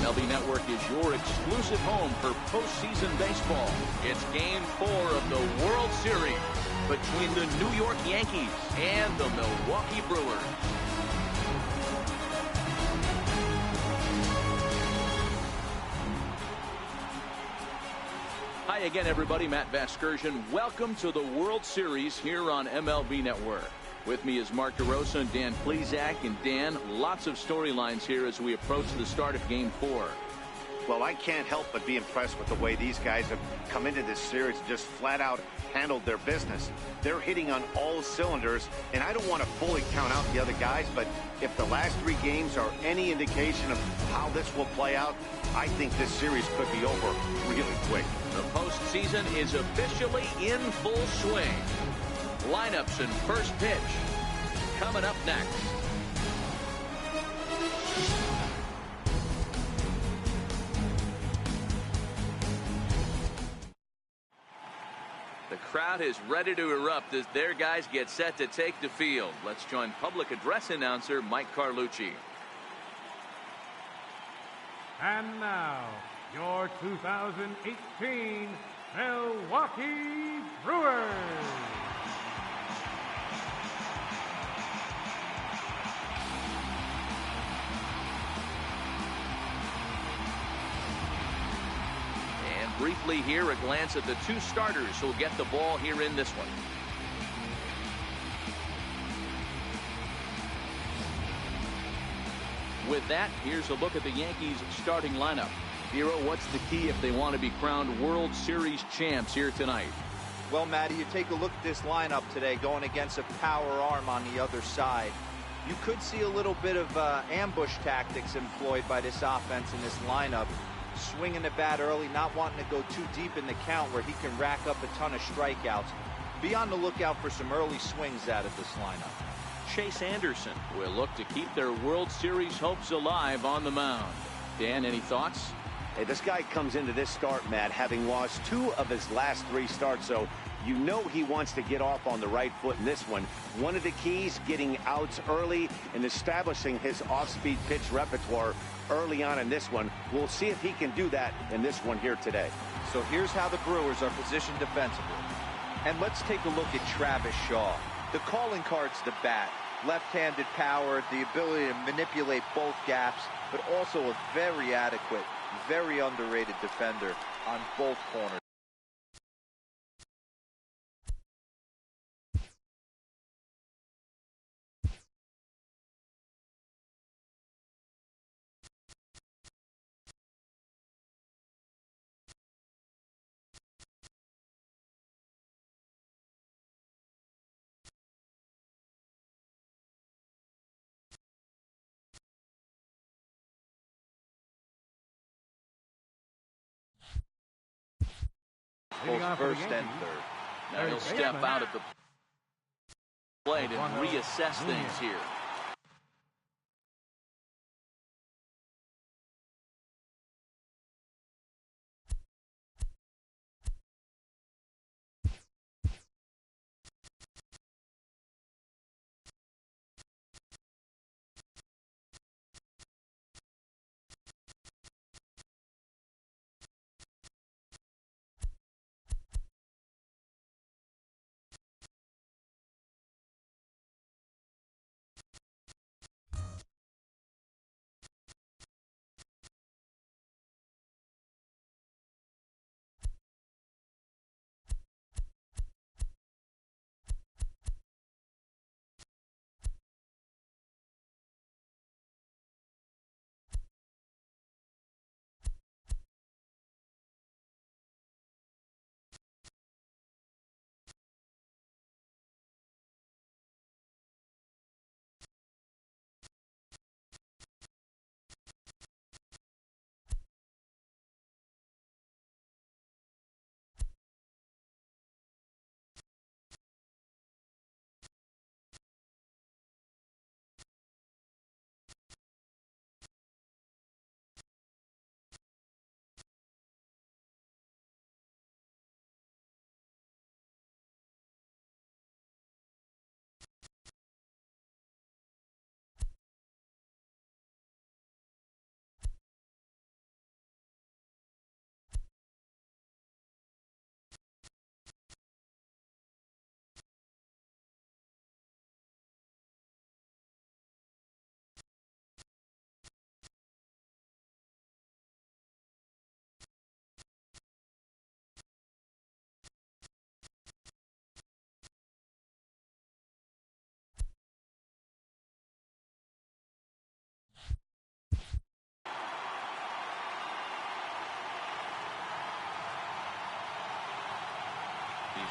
MLB Network is your exclusive home for postseason baseball. It's Game 4 of the World Series between the New York Yankees and the Milwaukee Brewers. Hi again, everybody. Matt Vasgersian. Welcome to the World Series here on MLB Network. With me is Mark DeRosa and Dan Plesac. And Dan, lots of storylines here as we approach the start of Game 4. Well, I can't help but be impressed with the way these guys have come into this series and just flat out handled their business. They're hitting on all cylinders, and I don't want to fully count out the other guys, but if the last 3 games are any indication of how this will play out, I think this series could be over really quick. The postseason is officially in full swing. Lineups and first pitch coming up next. The crowd is ready to erupt as their guys get set to take the field. Let's join public address announcer Mike Carlucci. And now, your 2018 Milwaukee Brewers. And briefly here, a glance at the 2 starters who'll get the ball here in this one. With that, here's a look at the Yankees starting lineup. Hero, what's the key if they want to be crowned World Series champs here tonight? Well, Matty, you take a look at this lineup today going against a power arm on the other side. You could see a little bit of ambush tactics employed by this offense in this lineup. Swinging the bat early, not wanting to go too deep in the count where he can rack up a ton of strikeouts. Be on the lookout for some early swings out of this lineup. Chase Anderson will look to keep their World Series hopes alive on the mound. Dan, any thoughts? Hey, this guy comes into this start, Matt, having lost 2 of his last 3 starts, so you know he wants to get off on the right foot in this one. One of the keys, getting outs early and establishing his off-speed pitch repertoire early on in this one. We'll see if he can do that in this one here today. So here's how the Brewers are positioned defensively. And let's take a look at Travis Shaw. The calling card's the bat. Left-handed power, the ability to manipulate both gaps, but also a very adequate, very underrated defender on both corners. Both first and third. Now he'll step out of the plate and reassess things here.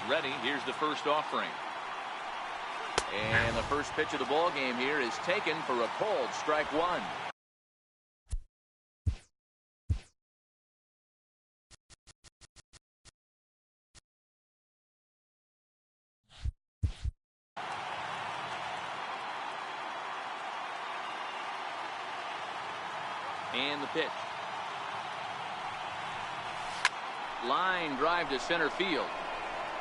ready. Here's the first offering. And the first pitch of the ball game here is taken for a cold strike one. And the pitch. Line drive to center field.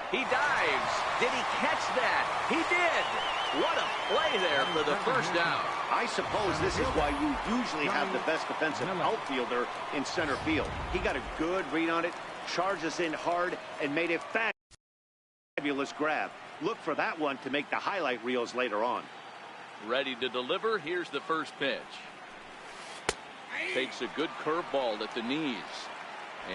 He dives. Did he catch that? He did. What a play there for the first out. I suppose this is why you usually have the best defensive outfielder in center field. He got a good read on it, charges in hard, and made a fabulous grab. Look for that one to make the highlight reels later on. Ready to deliver. Here's the first pitch. Takes a good curveball at the knees.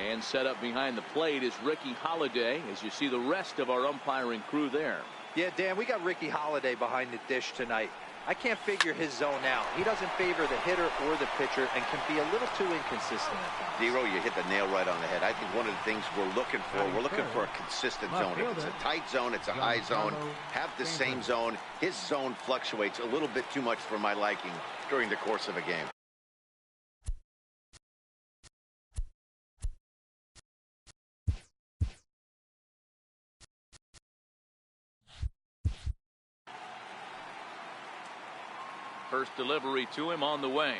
And set up behind the plate is Ricky Holiday, as you see the rest of our umpiring crew there. Yeah, Dan, we got Ricky Holiday behind the dish tonight. I can't figure his zone out. He doesn't favor the hitter or the pitcher and can be a little too inconsistent at times. Dero, you hit the nail right on the head. I think one of the things we're looking for a consistent zone. If it's a tight zone, it's a high zone. Have the same zone. His zone fluctuates a little bit too much for my liking during the course of a game. First delivery to him on the way.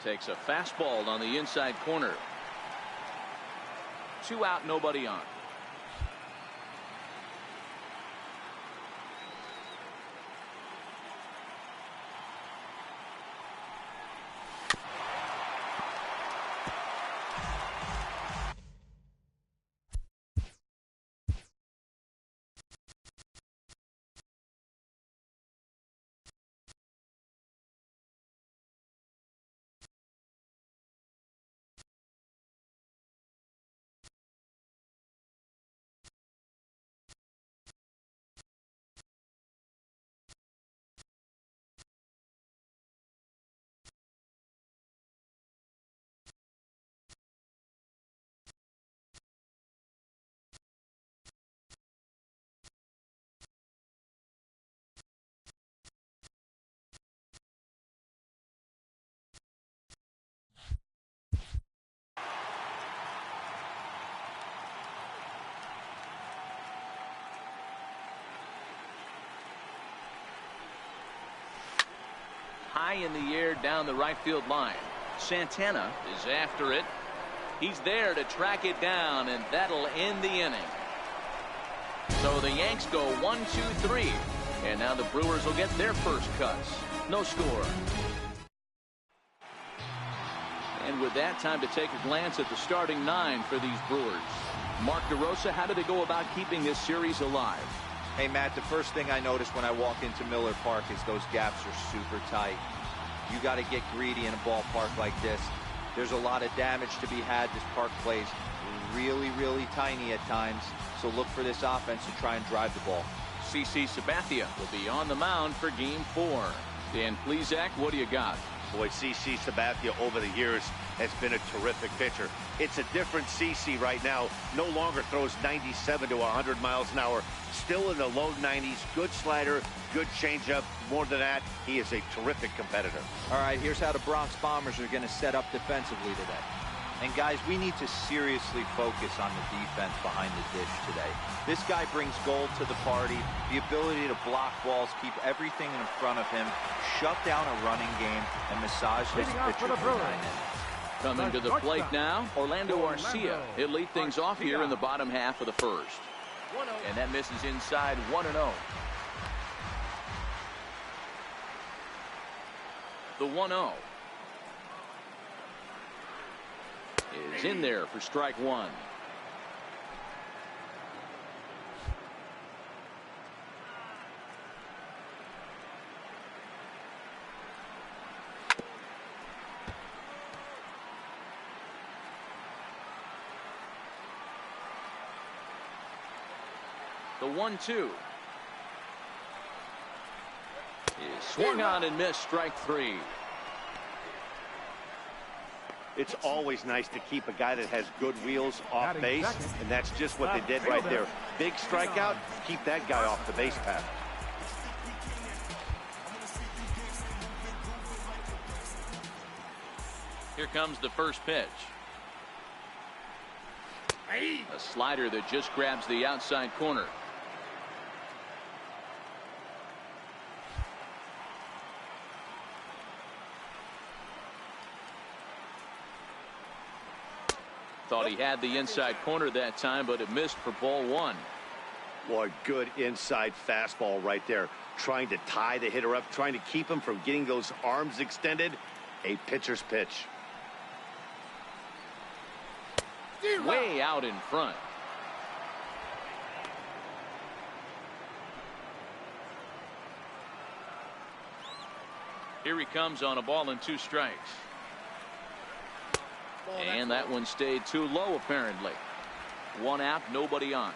Takes a fastball on the inside corner. 2 out, nobody on. High in the air down the right field line. Santana is after it. He's there to track it down, and that'll end the inning. So the Yanks go 1-2-3, and now the Brewers will get their first cuts. No score. And with that, time to take a glance at the starting 9 for these Brewers. Mark DeRosa, how do they go about keeping this series alive? Hey, Matt, the first thing I notice when I walk into Miller Park is those gaps are super tight. You got to get greedy in a ballpark like this. There's a lot of damage to be had. This park plays really, really tiny at times. So look for this offense to try and drive the ball. CC Sabathia will be on the mound for Game 4. Dan Plesac, what do you got? Boy, CC Sabathia over the years has been a terrific pitcher. It's a different CC right now. No longer throws 97 to 100 miles an hour. Still in the low 90s. Good slider, good changeup. More than that, he is a terrific competitor. All right, here's how the Bronx Bombers are going to set up defensively today. And guys, we need to seriously focus on the defense behind the dish today. This guy brings gold to the party, the ability to block balls, keep everything in front of him, shut down a running game, and massage his pitcher for 9 innings. Coming to the plate now, Orlando Arcia. He'll lead things off here in the bottom half of the first. And that misses inside 1-0. The 1-0 is in there for strike one. The 1-2 is swung on and missed, strike three. It's always nice to keep a guy that has good wheels off base, and that's just what they did right there. Big strikeout, keep that guy off the base path. Here comes the first pitch. A slider that just grabs the outside corner. Thought he had the inside corner that time, but it missed for ball one. Boy, good inside fastball right there. Trying to tie the hitter up, trying to keep him from getting those arms extended. A pitcher's pitch. Way out in front. Here he comes on a ball and 2 strikes. And that one stayed too low, apparently. 1 out, nobody on.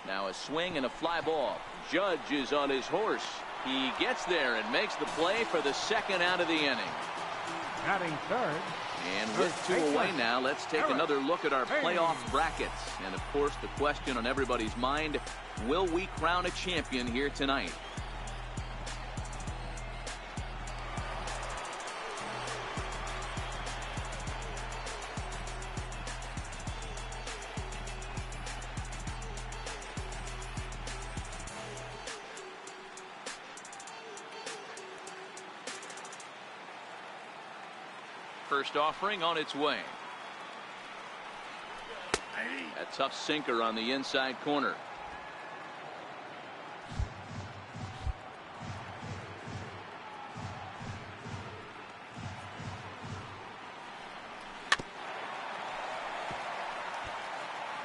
Now a swing and a fly ball. Judge is on his horse. He gets there and makes the play for the 2nd out of the inning. Batting third. And with 2 away now, let's take another look at our playoff brackets. And of course, the question on everybody's mind, will we crown a champion here tonight? First offering on its way. A tough sinker on the inside corner.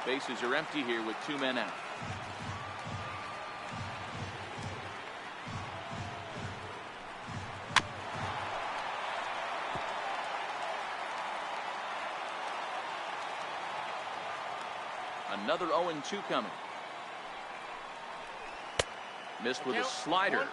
Bases are empty here with 2 men out. Another 0-2 coming. Missed with a slider.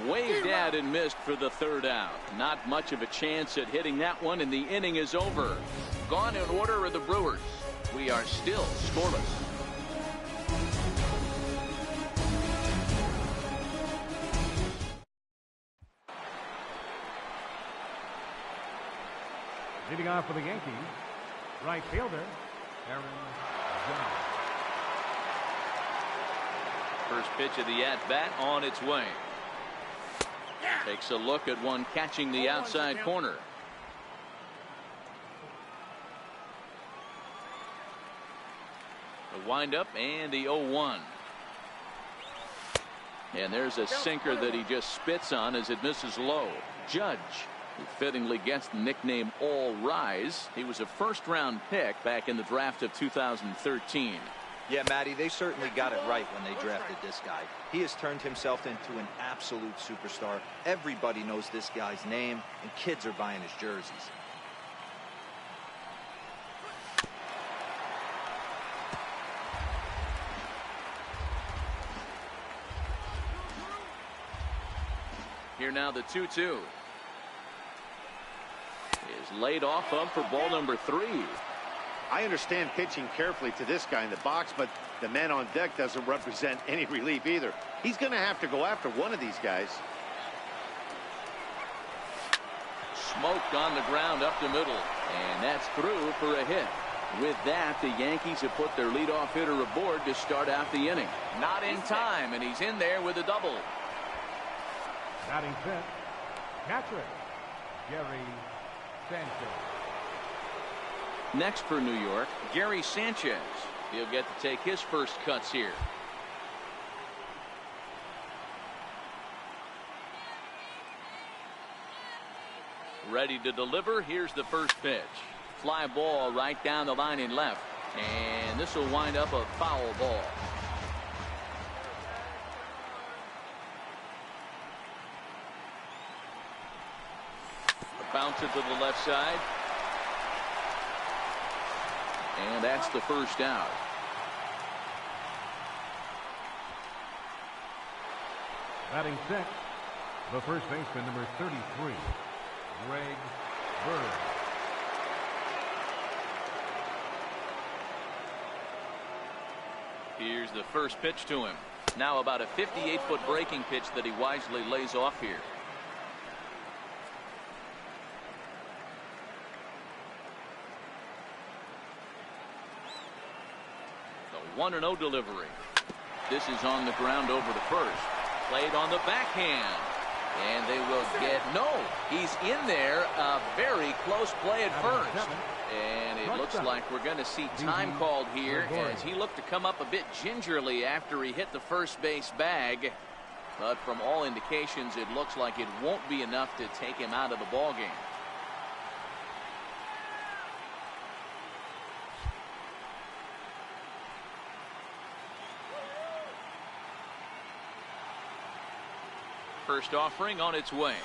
1-2. Waved at and missed for the 3rd out. Not much of a chance at hitting that one, and the inning is over. Gone in order are the Brewers. We are still scoreless. Leading off for the Yankees, right fielder, Aaron Judge. First pitch of the at-bat on its way. Takes a look at one catching the outside corner. The windup and the 0-1. And there's a sinker that he just spits on as it misses low. Judge, who fittingly gets the nickname All Rise. He was a 1st-round pick back in the draft of 2013. Yeah, Matty, they certainly got it right when they drafted this guy. He has turned himself into an absolute superstar. Everybody knows this guy's name, and kids are buying his jerseys. Here now the 2-2. Is laid off of for ball number 3. I understand pitching carefully to this guy in the box, but the man on deck doesn't represent any relief either. He's going to have to go after one of these guys. Smoked on the ground up the middle, and that's through for a hit. With that, the Yankees have put their leadoff hitter aboard to start out the inning. Not in time, and he's in there with a double. Batting 5th, catcher, Gary Sanchez. Next for New York, Gary Sanchez. He'll get to take his first cuts here. Ready to deliver. Here's the first pitch. Fly ball right down the line in left. And this will wind up a foul ball. Bounce it to the left side. And that's the first out. Batting sixth, the first baseman, number 33, Greg Bird. Here's the first pitch to him. Now about a 58-foot breaking pitch that he wisely lays off here. The 1-0 delivery. This is on the ground over to first. Played on the backhand. And they will get, no, he's in there. A very close play at first. And it looks like we're going to see time called here as he looked to come up a bit gingerly after he hit the first base bag. But from all indications, it looks like it won't be enough to take him out of the ballgame. First offering on its way.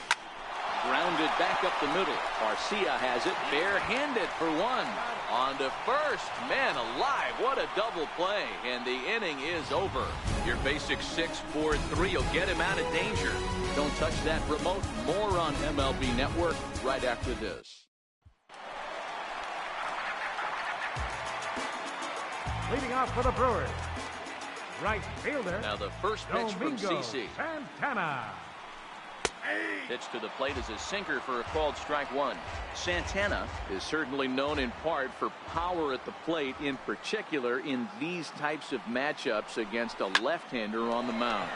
Grounded back up the middle. Garcia has it barehanded for one. On to first. Man alive, what a double play. And the inning is over. Your basic 6-4-3 will get him out of danger. Don't touch that remote. More on MLB Network right after this. Leading off for the Brewers, right fielder. Now the first pitch from CC. Santana. Pitch to the plate is a sinker for a called strike one. Santana is certainly known in part for power at the plate, in particular in these types of matchups against a left-hander on the mound.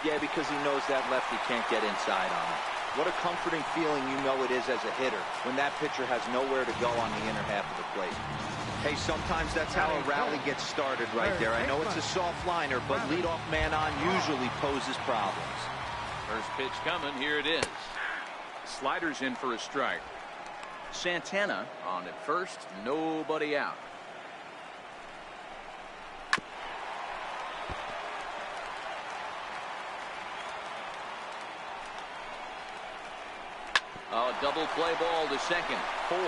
Yeah, because he knows that lefty can't get inside on him. What a comforting feeling you know it is as a hitter when that pitcher has nowhere to go on the inner half of the plate. Hey, sometimes that's how a rally gets started right there. I know it's a soft liner, but leadoff man on usually poses problems. First pitch coming. Here it is. Sliders in for a strike. Santana on at first. Nobody out. A double play ball to second. 4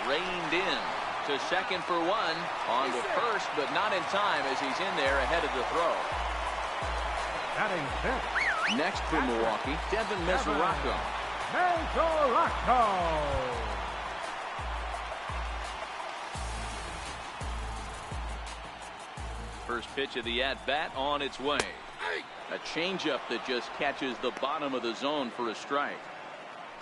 reined in to second for one. On to first, but not in time as he's in there ahead of the throw. Batting fifth. Next for Milwaukee, Devin Mesoraco. First pitch of the at-bat on its way. A changeup that just catches the bottom of the zone for a strike.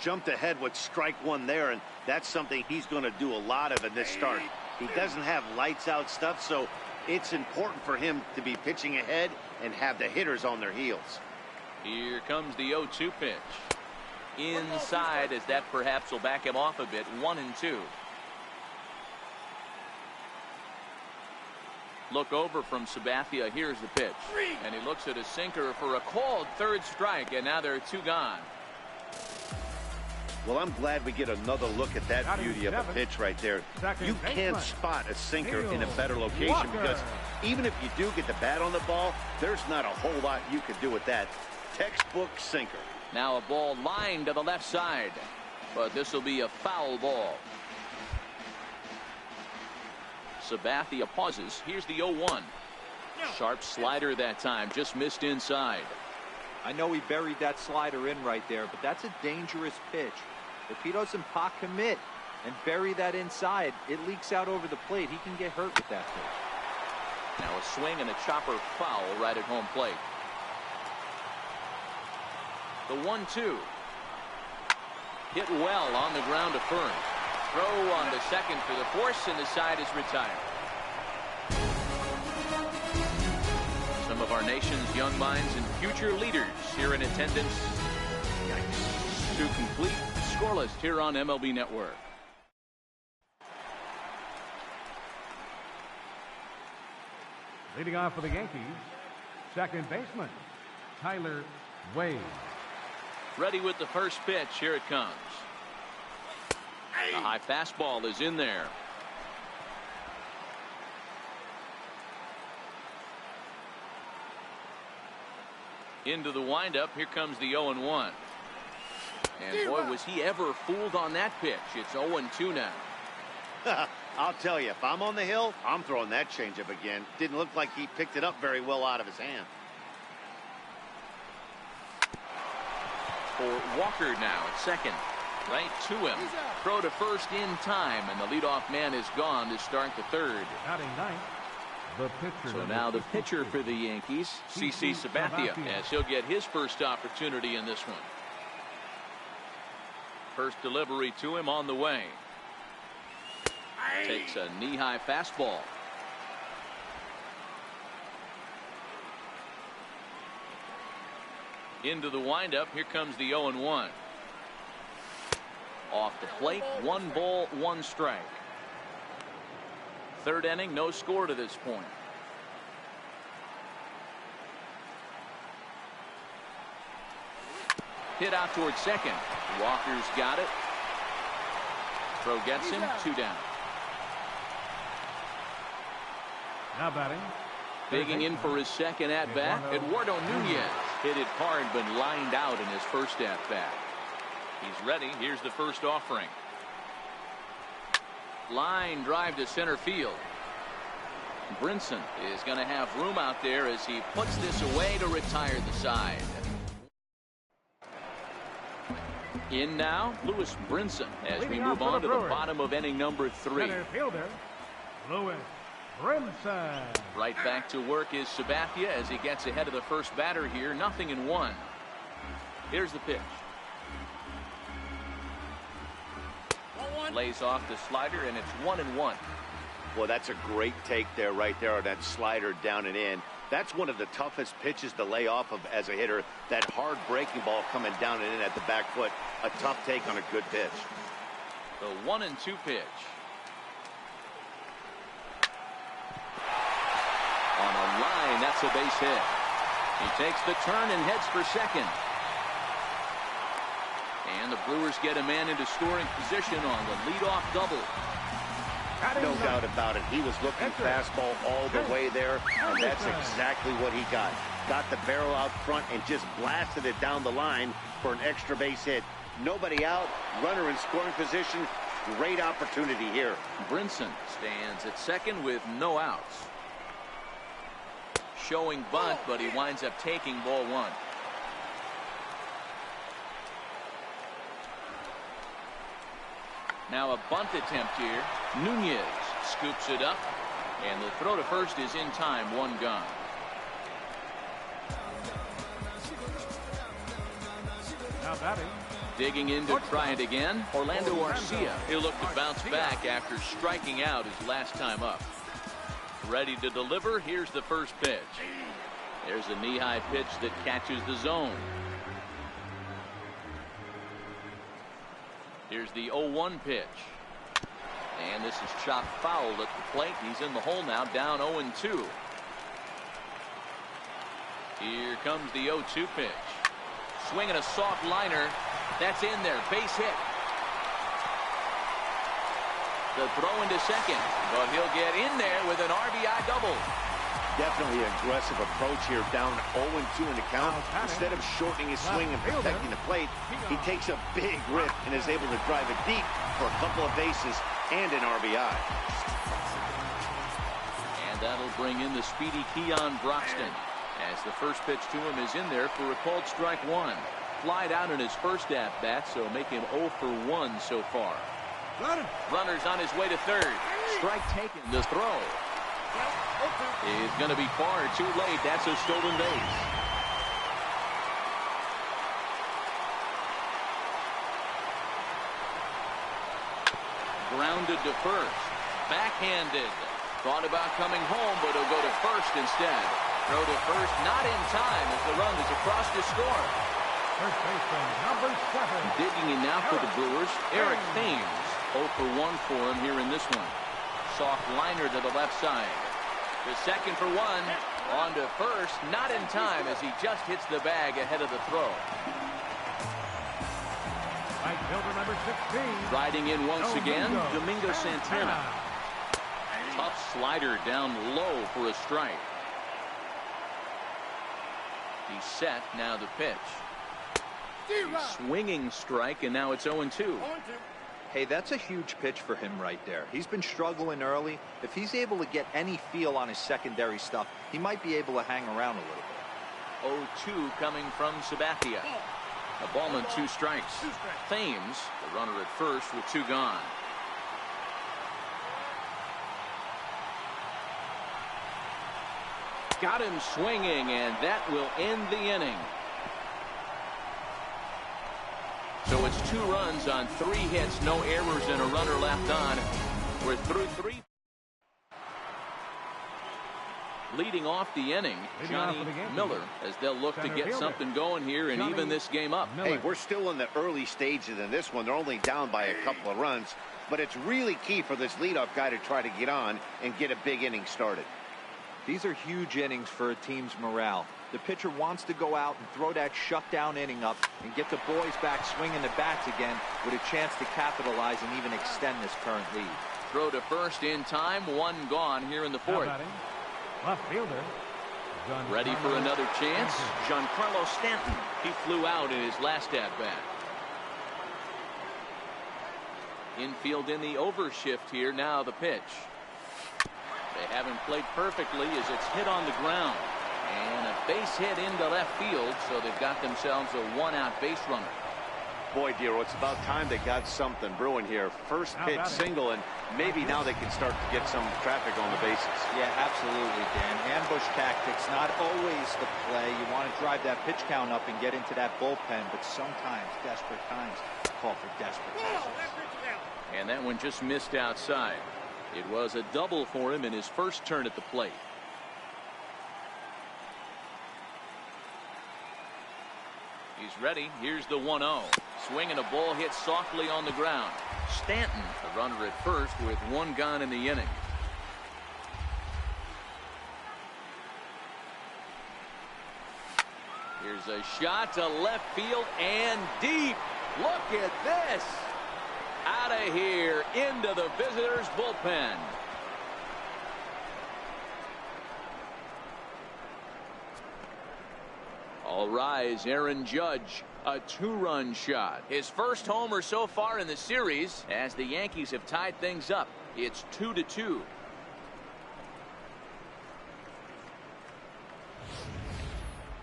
Jumped ahead with strike one there, and that's something he's going to do a lot of in this start. He doesn't have lights out stuff, so it's important for him to be pitching ahead and have the hitters on their heels. Here comes the 0-2 pitch. Inside, as that perhaps will back him off a bit. 1-2. Look over from Sabathia. Here's the pitch. And he looks at a sinker for a called third strike, and now there are 2 gone. Well, I'm glad we get another look at that beauty of a pitch right there. You can't spot a sinker in a better location because even if you do get the bat on the ball, there's not a whole lot you can do with that. Textbook sinker. Now a ball lined to the left side, but this will be a foul ball. Sabathia pauses. Here's the 0-1. Sharp slider that time, just missed inside. I know he buried that slider in right there, but that's a dangerous pitch. If he doesn't pot commit and bury that inside, it leaks out over the plate. He can get hurt with that pitch. Now a swing and a chopper foul right at home plate. The 1-2. Hit well on the ground to first. Throw on the second for the force, and the side is retired. Some of our nation's young minds and future leaders here in attendance. Yikes. To complete scoreless here on MLB Network. Leading off for the Yankees, second baseman, Tyler Wade. Ready with the first pitch. Here it comes. A high fastball is in there. Into the windup. Here comes the 0-1. And boy, was he ever fooled on that pitch. It's 0-2 now. I'll tell you, if I'm on the hill, I'm throwing that changeup again. Didn't look like he picked it up very well out of his hand. For Walker now at second. Right to him. Throw to first in time, and the leadoff man is gone to start the third. Batting ninth, the pitcher. So now the pitcher for the Yankees, CC Sabathia, as he'll get his first opportunity in this one. First delivery to him on the way. Takes a knee-high fastball. Into the windup. Here comes the 0-1. Off the plate, 1 ball, 1 strike. Third inning, no score to this point. Hit out towards second. Walker's got it. Throw gets him, 2 down. Now batting. Digging in for his second at-bat, Eduardo Nunez. Hit it hard, but lined out in his first at-bat. He's ready. Here's the first offering. Line drive to center field. Brinson is going to have room out there as he puts this away to retire the side. In now, Lewis Brinson as we move on to the bottom of inning number 3. Center fielder, Lewis Brinson. Right back to work is Sabathia as he gets ahead of the first batter here. 0-1. Here's the pitch. Lays off the slider, and it's 1-1. Well, that's a great take there, right there, on that slider down and in. That's one of the toughest pitches to lay off of as a hitter. That hard breaking ball coming down and in at the back foot. A tough take on a good pitch. The 1-2 pitch. On a line, that's a base hit. He takes the turn and heads for second. And the Brewers get a man into scoring position on the leadoff double. No doubt about it. He was looking fastball all the way there, and that's exactly what he got. Got the barrel out front and just blasted it down the line for an extra base hit. Nobody out, runner in scoring position. Great opportunity here. Brinson stands at second with no outs. Showing bunt, but he winds up taking ball 1. Now a bunt attempt here. Nunez scoops it up, and the throw to first is in time. 1 gone. Now batting. Digging in to try it again, Orlando Arcia. He'll look to bounce back after striking out his last time up. Ready to deliver. Here's the first pitch. There's a knee-high pitch that catches the zone. Here's the 0-1 pitch. And this is chopped foul at the plate. He's in the hole now, down 0-2. Here comes the 0-2 pitch. Swinging a soft liner. That's in there. Base hit. The throw into second. But he'll get in there with an RBI double. Definitely an aggressive approach here, down 0-2 in the count. Instead of shortening his swing and protecting the plate, he takes a big rip and is able to drive it deep for a couple of bases and an RBI. And that'll bring in the speedy Keon Broxton, as the first pitch to him is in there for a called strike 1. Flied out in his first at-bat, so make him 0 for 1 so far. Runner's on his way to third. Strike taken. The throw is going to be far too late. That's a stolen base. Grounded to first. Backhanded. Thought about coming home, but he'll go to first instead. Throw to first, not in time as the run is across to score. First baseman, number 7. Digging in now for the Brewers, Eric Thames. 0 for 1 for him here in this one. Soft liner to the left side. The second for 1. On to first, not in time as he just hits the bag ahead of the throw. Right fielder number 16. Riding in once again, Domingo Santana. Tough slider down low for a strike. He's set, now the pitch. Swinging strike, and now it's 0-2. Hey, that's a huge pitch for him right there. He's been struggling early. If he's able to get any feel on his secondary stuff, he might be able to hang around a little bit. 0-2 coming from Sabathia. A ball and 2 strikes. Thames, the runner at first with 2 gone. Got him swinging, and that will end the inning. So it's 2 runs on 3 hits, no errors, and a runner left on. We're through 3. Leading off the inning, Johnny Miller, as they'll look to get something going here and even this game up. Hey, we're still in the early stages in this one. They're only down by a couple of runs, but it's really key for this leadoff guy to try to get on and get a big inning started. These are huge innings for a team's morale. The pitcher wants to go out and throw that shutdown inning up and get the boys back swinging the bats again with a chance to capitalize and even extend this current lead. Throw to first in time, 1 gone here in the 4th. Left fielder. Ready for another chance. Giancarlo Stanton. He flew out in his last at-bat. Infield in the overshift here. Now the pitch. They haven't played perfectly as it's hit on the ground. And a base hit into left field, so they've got themselves a 1-out base runner. Boy, Dero, it's about time they got something brewing here. First pitch single, and maybe now they can start to get some traffic on the bases. Yeah, absolutely, Dan. Ambush tactics, not always the play. You want to drive that pitch count up and get into that bullpen, but sometimes desperate times call for desperate times. And that one just missed outside. It was a double for him in his first turn at the plate. He's ready. Here's the 1-0. Swinging a ball hit softly on the ground. Stanton, the runner at first, with 1 gone in the inning. Here's a shot to left field and deep. Look at this. Out of here into the visitors' bullpen. All rise, Aaron Judge, a 2-run shot. His first homer so far in the series as the Yankees have tied things up. It's 2-2.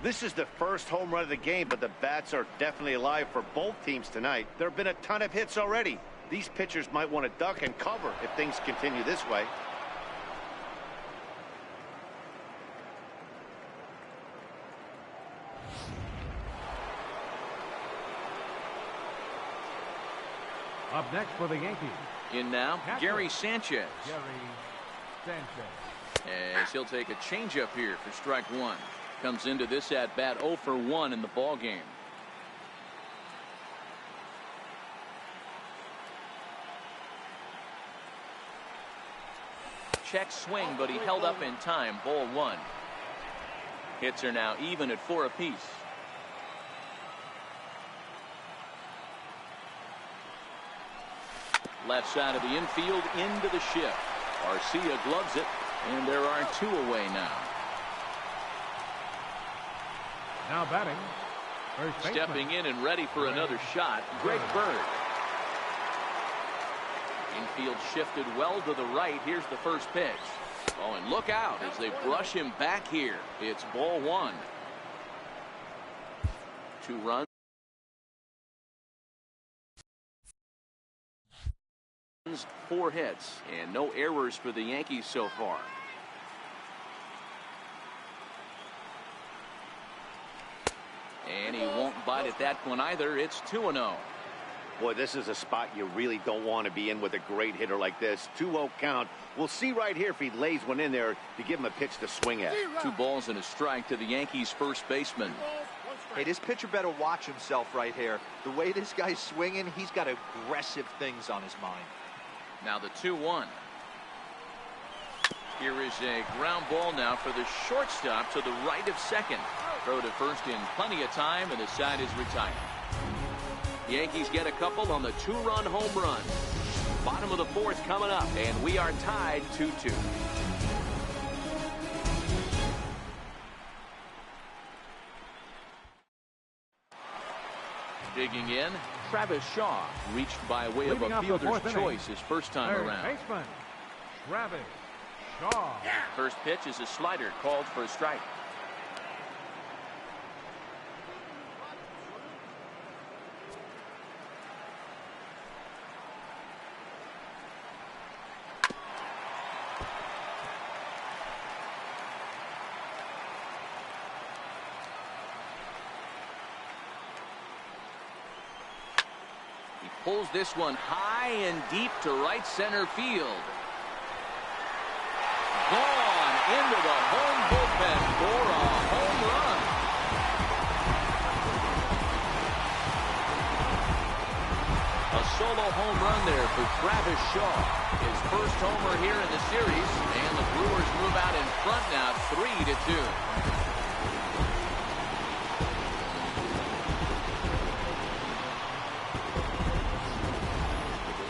This is the first home run of the game, but the bats are definitely alive for both teams tonight. There have been a ton of hits already. These pitchers might want to duck and cover if things continue this way. Up next for the Yankees. In now, Gary Sanchez. As he'll take a changeup here for strike 1. Comes into this at bat 0 for 1 in the ball game. Check swing, but he held up in time. Ball 1. Hits are now even at 4 apiece. Left side of the infield into the shift. Garcia gloves it, and there are 2 away now. Now batting. Stepping in and ready for another shot, Greg Bird. Infield shifted well to the right. Here's the first pitch. Oh, and look out as they brush him back here. It's ball 1. 2 runs. 4 hits and no errors for the Yankees so far. And he won't bite at that one either. It's 2-0. Boy, this is a spot you really don't want to be in with a great hitter like this. 2-0 count. We'll see right here if he lays one in there to give him a pitch to swing at. 2 balls and a strike to the Yankees first baseman. Hey, this pitcher better watch himself right here. The way this guy's swinging, he's got aggressive things on his mind. Now the 2-1. Here is a ground ball now for the shortstop to the right of second. Throw to first in plenty of time, and the side is retired. Yankees get a couple on the 2-run home run. Bottom of the 4th coming up, and we are tied 2-2. Digging in, Travis Shaw reached by way of a fielder's choice his first time around. Baseman, Travis Shaw. First pitch is a slider called for a strike. Pulls this one high and deep to right center field. Gone into the home bullpen for a home run. A solo home run there for Travis Shaw. His first homer here in the series, and the Brewers move out in front now 3-2.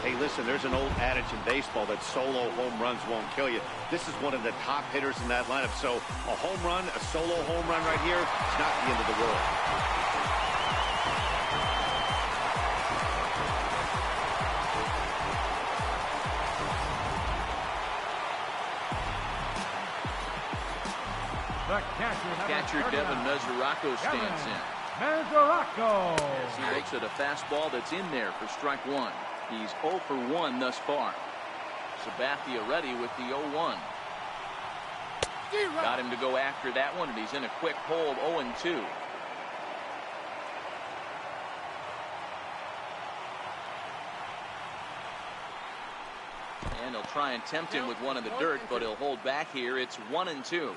Hey, listen, there's an old adage in baseball that solo home runs won't kill you. This is one of the top hitters in that lineup. So a home run, a solo home run right here, it's not the end of the world. The catcher Devin Mesoraco stands in. Mesoraco. As he makes it a fastball that's in there for strike one. He's 0 for 1 thus far. Sabathia ready with the 0-1. Got him to go after that one, and he's in a quick hold 0-2. And he'll try and tempt him with one in the dirt, but he'll hold back here. It's 1-2.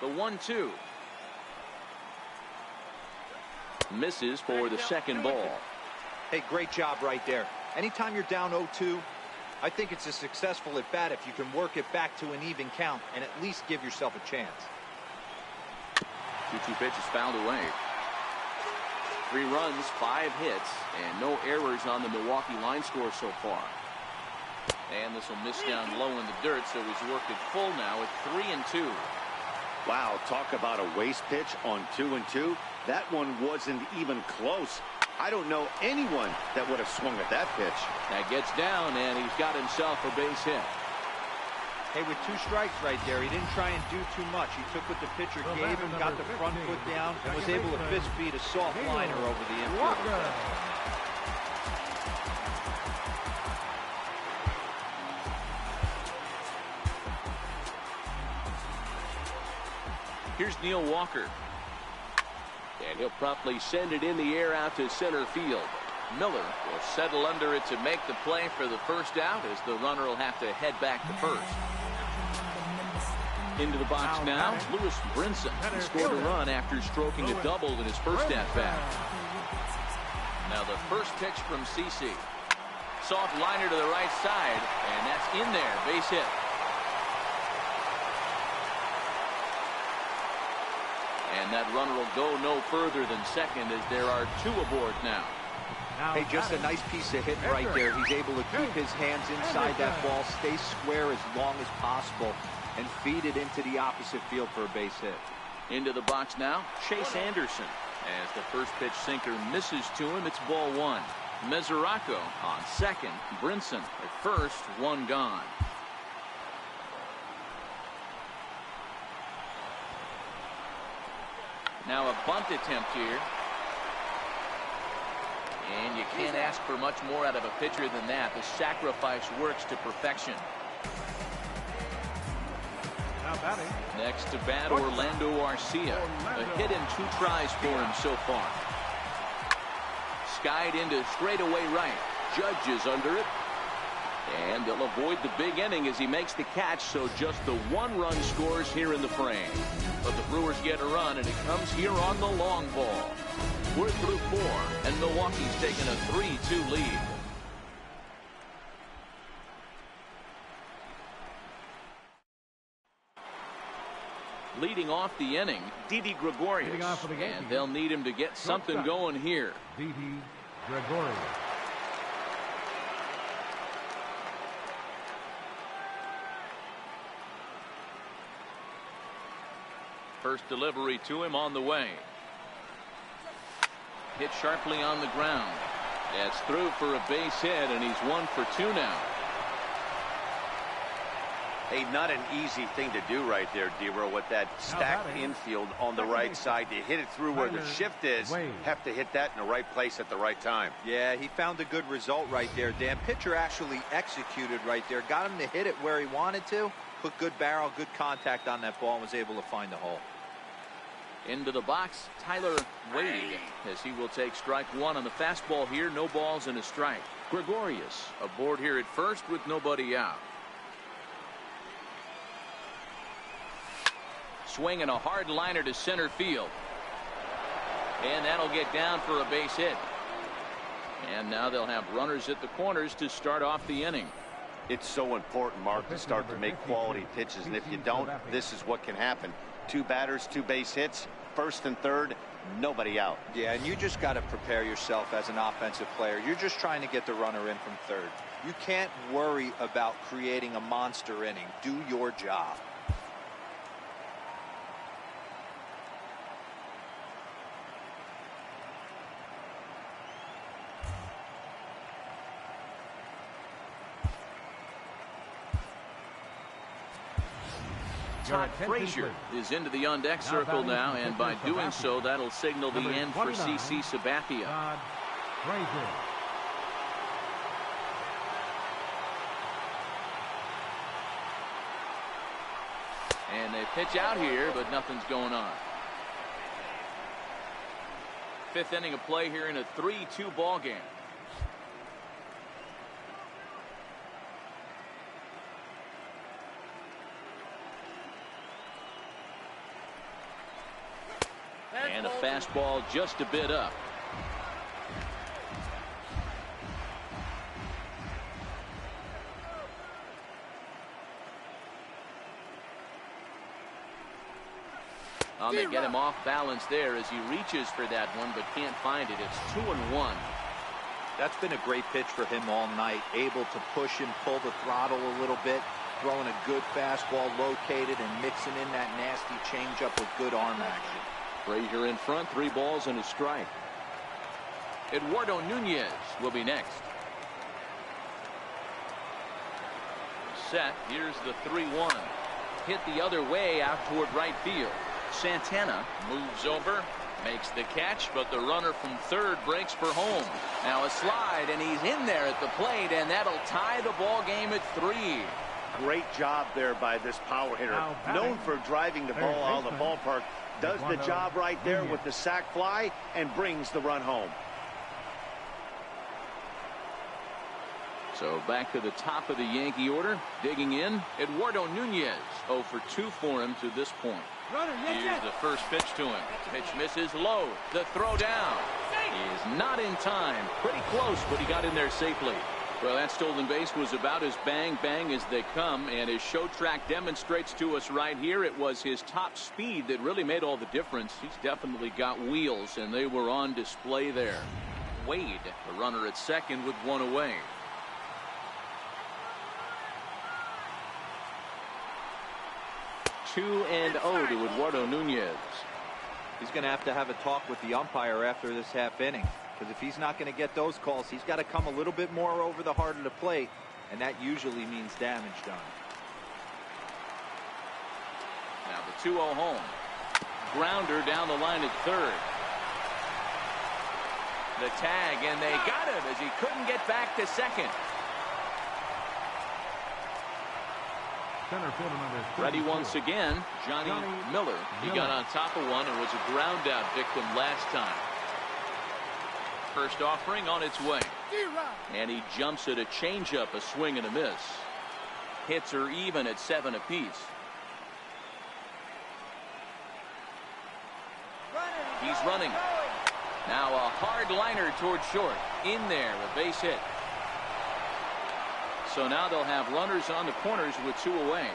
The 1-2. Misses for the second ball. Hey, great job right there. Anytime you're down 0-2, I think it's a successful at bat if you can work it back to an even count and at least give yourself a chance. 2-2 pitch is fouled away. 3 runs, 5 hits, and no errors on the Milwaukee line score so far. And this will miss down low in the dirt, so he's worked it full now at 3-2. Wow, talk about a waste pitch on 2-2. That one wasn't even close. I don't know anyone that would have swung at that pitch. That gets down, and he's got himself a base hit. Hey, with 2 strikes right there, he didn't try and do too much. He took what the pitcher gave him, got the front foot down, and was able to fist feed a soft liner over the infield. Here's Neil Walker. And he'll promptly send it in the air out to center field. Miller will settle under it to make the play for the first out, as the runner will have to head back to first. Into the box now, Lewis Brinson. He scored a run after stroking a double in his first at-bat. Now the first pitch from CC. Soft liner to the right side, and that's in there. Base hit. And that runner will go no further than second, as there are 2 aboard now. Hey, just a nice piece of hitting right there. He's able to keep his hands inside that ball, stay square as long as possible, and feed it into the opposite field for a base hit. Into the box now, Chase Anderson. As the first pitch sinker misses to him, it's ball 1. Mesoraco on second. Brinson at first, 1 gone. Now a bunt attempt here. And you can't ask for much more out of a pitcher than that. The sacrifice works to perfection. Now batting. Next to bat, Orlando Arcia. A hit in 2 tries for him so far. Skied into straightaway right. Judge is under it. And they'll avoid the big inning as he makes the catch, so just the 1 run scores here in the frame. But the Brewers get a run, and it comes here on the long ball. We're through 4, and Milwaukee's taken a 3-2 lead. Leading off the inning, Didi Gregorius. And they'll need him to get something going here. Didi Gregorius. First delivery to him on the way. Hit sharply on the ground. That's through for a base hit, and he's 1 for 2 now. Hey, not an easy thing to do right there, Dero, with that stacked infield on the right side. To hit it through where the shift is, have to hit that in the right place at the right time. Yeah, he found a good result right there, Dan. Pitcher actually executed right there. Got him to hit it where he wanted to. Put good barrel, good contact on that ball, and was able to find the hole. Into the box, Tyler Wade, as he will take strike 1 on the fastball here. No balls and a strike. Gregorius aboard here at first with nobody out. Swinging a hard liner to center field. And that'll get down for a base hit. And now they'll have runners at the corners to start off the inning. It's so important, Mark, to start to make quality pitches. And if you don't, this is what can happen. 2 batters, 2 base hits, first and third, nobody out. Yeah, and you just got to prepare yourself as an offensive player. You're just trying to get the runner in from third. You can't worry about creating a monster inning. Do your job. Todd Frazier is into the on-deck circle now, and by doing so, that'll signal the end for CC Sabathia. Todd Frazier. And they pitch out here, but nothing's going on. 5th inning of play here in a 3-2 ball game. And a fastball just a bit up. They get him off balance there as he reaches for that one, but can't find it. It's 2-1. That's been a great pitch for him all night. Able to push and pull the throttle a little bit. Throwing a good fastball located and mixing in that nasty changeup with good arm action. Frazier in front, 3 balls and a strike. Eduardo Nunez will be next. Set. Here's the 3-1. Hit the other way out toward right field. Santana moves over, makes the catch, but the runner from third breaks for home. Now a slide, and he's in there at the plate, and that'll tie the ball game at 3. Great job there by this power hitter. Known for driving the ball out of the ballpark. Does the job right there with the sac fly and brings the run home. So back to the top of the Yankee order. Digging in, Eduardo Nunez. 0 for 2 for him to this point. Here's the first pitch to him. Pitch misses low. The throw down. He is not in time. Pretty close, but he got in there safely. Well, that stolen base was about as bang-bang as they come, and as Show Track demonstrates to us right here, it was his top speed that really made all the difference. He's definitely got wheels, and they were on display there. Wade, the runner at second with 1 away. Two and 0 to Eduardo Nunez. He's going to have a talk with the umpire after this half inning. Because if he's not going to get those calls, he's got to come a little bit more over the heart of the plate, and that usually means damage done. Now the 2-0 home. Grounder down the line at third. The tag, and they got him as he couldn't get back to second. Center fielder number 32. Ready once again, Johnny Miller. He got on top of one and was a ground out victim last time. First offering on its way. And he jumps at a changeup, a swing and a miss. Hits are even at 7 apiece. He's running. Now a hard liner toward short. In there, a base hit. So now they'll have runners on the corners with 2 away.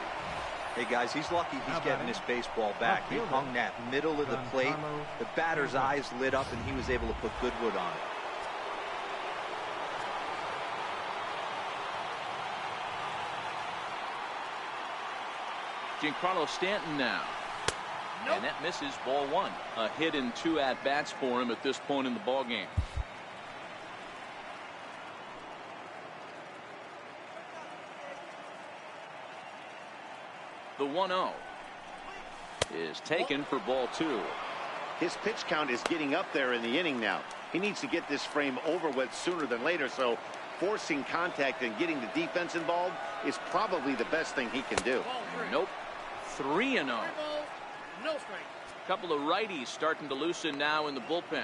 Hey guys, he's lucky he's getting this baseball back. He hung that middle of the plate. The batter's eyes lit up and he was able to put good wood on it. Giancarlo Stanton now. And that misses, ball one. A hit and 2 at-bats for him at this point in the ball game. The 1-0 is taken for ball 2. His pitch count is getting up there in the inning now. He needs to get this frame over with sooner than later, so forcing contact and getting the defense involved is probably the best thing he can do. Nope. 3-0. No strike. Couple of righties starting to loosen now in the bullpen.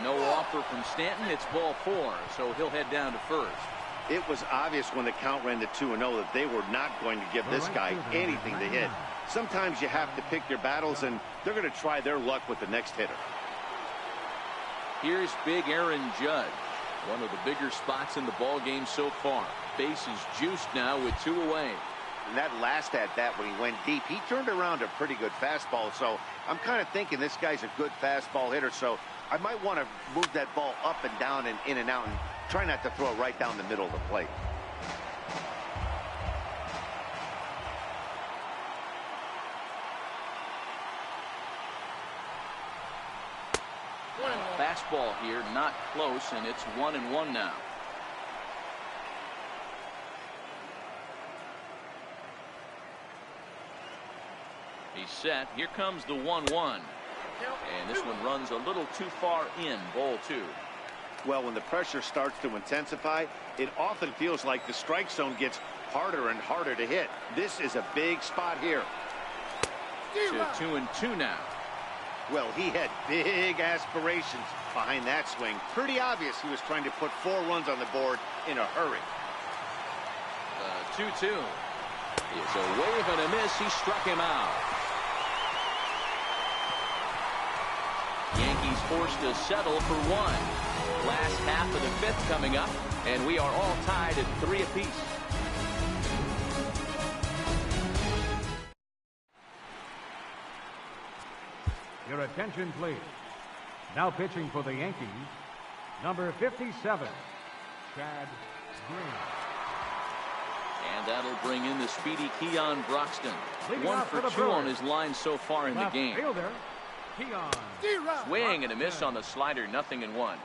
No offer from Stanton. It's ball 4, so he'll head down to first. It was obvious when the count ran to 2-0 that they were not going to give this guy anything to hit. Sometimes you have to pick your battles, and they're going to try their luck with the next hitter. Here's big Aaron Judge. One of the bigger spots in the ball game so far. Base is juiced now with 2 away. And that last at-bat when he went deep, he turned around a pretty good fastball. So I'm kind of thinking this guy's a good fastball hitter. So I might want to move that ball up and down and in and out and try not to throw it right down the middle of the plate. Fastball here, not close, and it's 1-1 now. He's set. Here comes the 1-1. And this one runs a little too far in, ball 2. Well, when the pressure starts to intensify, it often feels like the strike zone gets harder and harder to hit. This is a big spot here. To 2-2 now. Well, he had big aspirations behind that swing. Pretty obvious he was trying to put 4 runs on the board in a hurry. 2-2. It's a wave and a miss. He struck him out. Yankees forced to settle for 1. Last half of the 5th coming up, and we are all tied at 3 apiece. Your attention, please. Now pitching for the Yankees, number 57, Chad Green. And that'll bring in the speedy Keon Broxton. Leading 1 off for the 2 Brewers. on his line so far in the Left game. fielder, Keon. Swing and a miss on the slider, 0-1.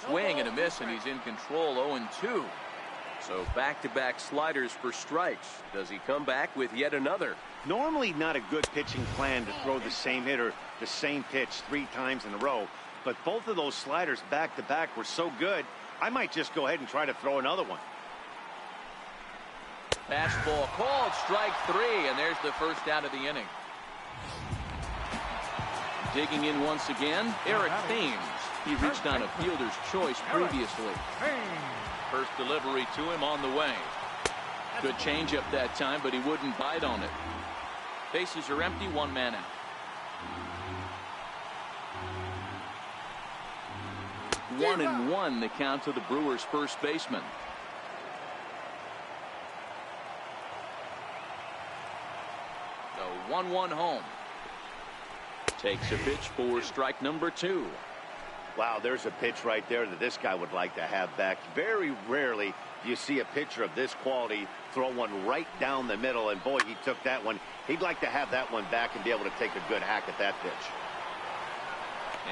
Swing and a miss, and he's in control. 0-2. So back-to-back sliders for strikes. Does he come back with yet another? Normally not a good pitching plan to throw the same hitter the same pitch 3 times in a row, but both of those sliders back-to-back were so good, I might just go ahead and try to throw another one. Fastball called, strike 3, and there's the first out of the inning. Digging in once again, Eric Thames. He reached on a fielder's choice previously. First delivery to him on the way. Good changeup that time, but he wouldn't bite on it. Bases are empty, 1 man out. 1-1 the count to the Brewers' first baseman. The 1-1 home. Takes a pitch for strike number 2. Wow, there's a pitch right there that this guy would like to have back. Very rarely do you see a pitcher of this quality throw one right down the middle, and boy, he took that one. He'd like to have that one back and be able to take a good hack at that pitch.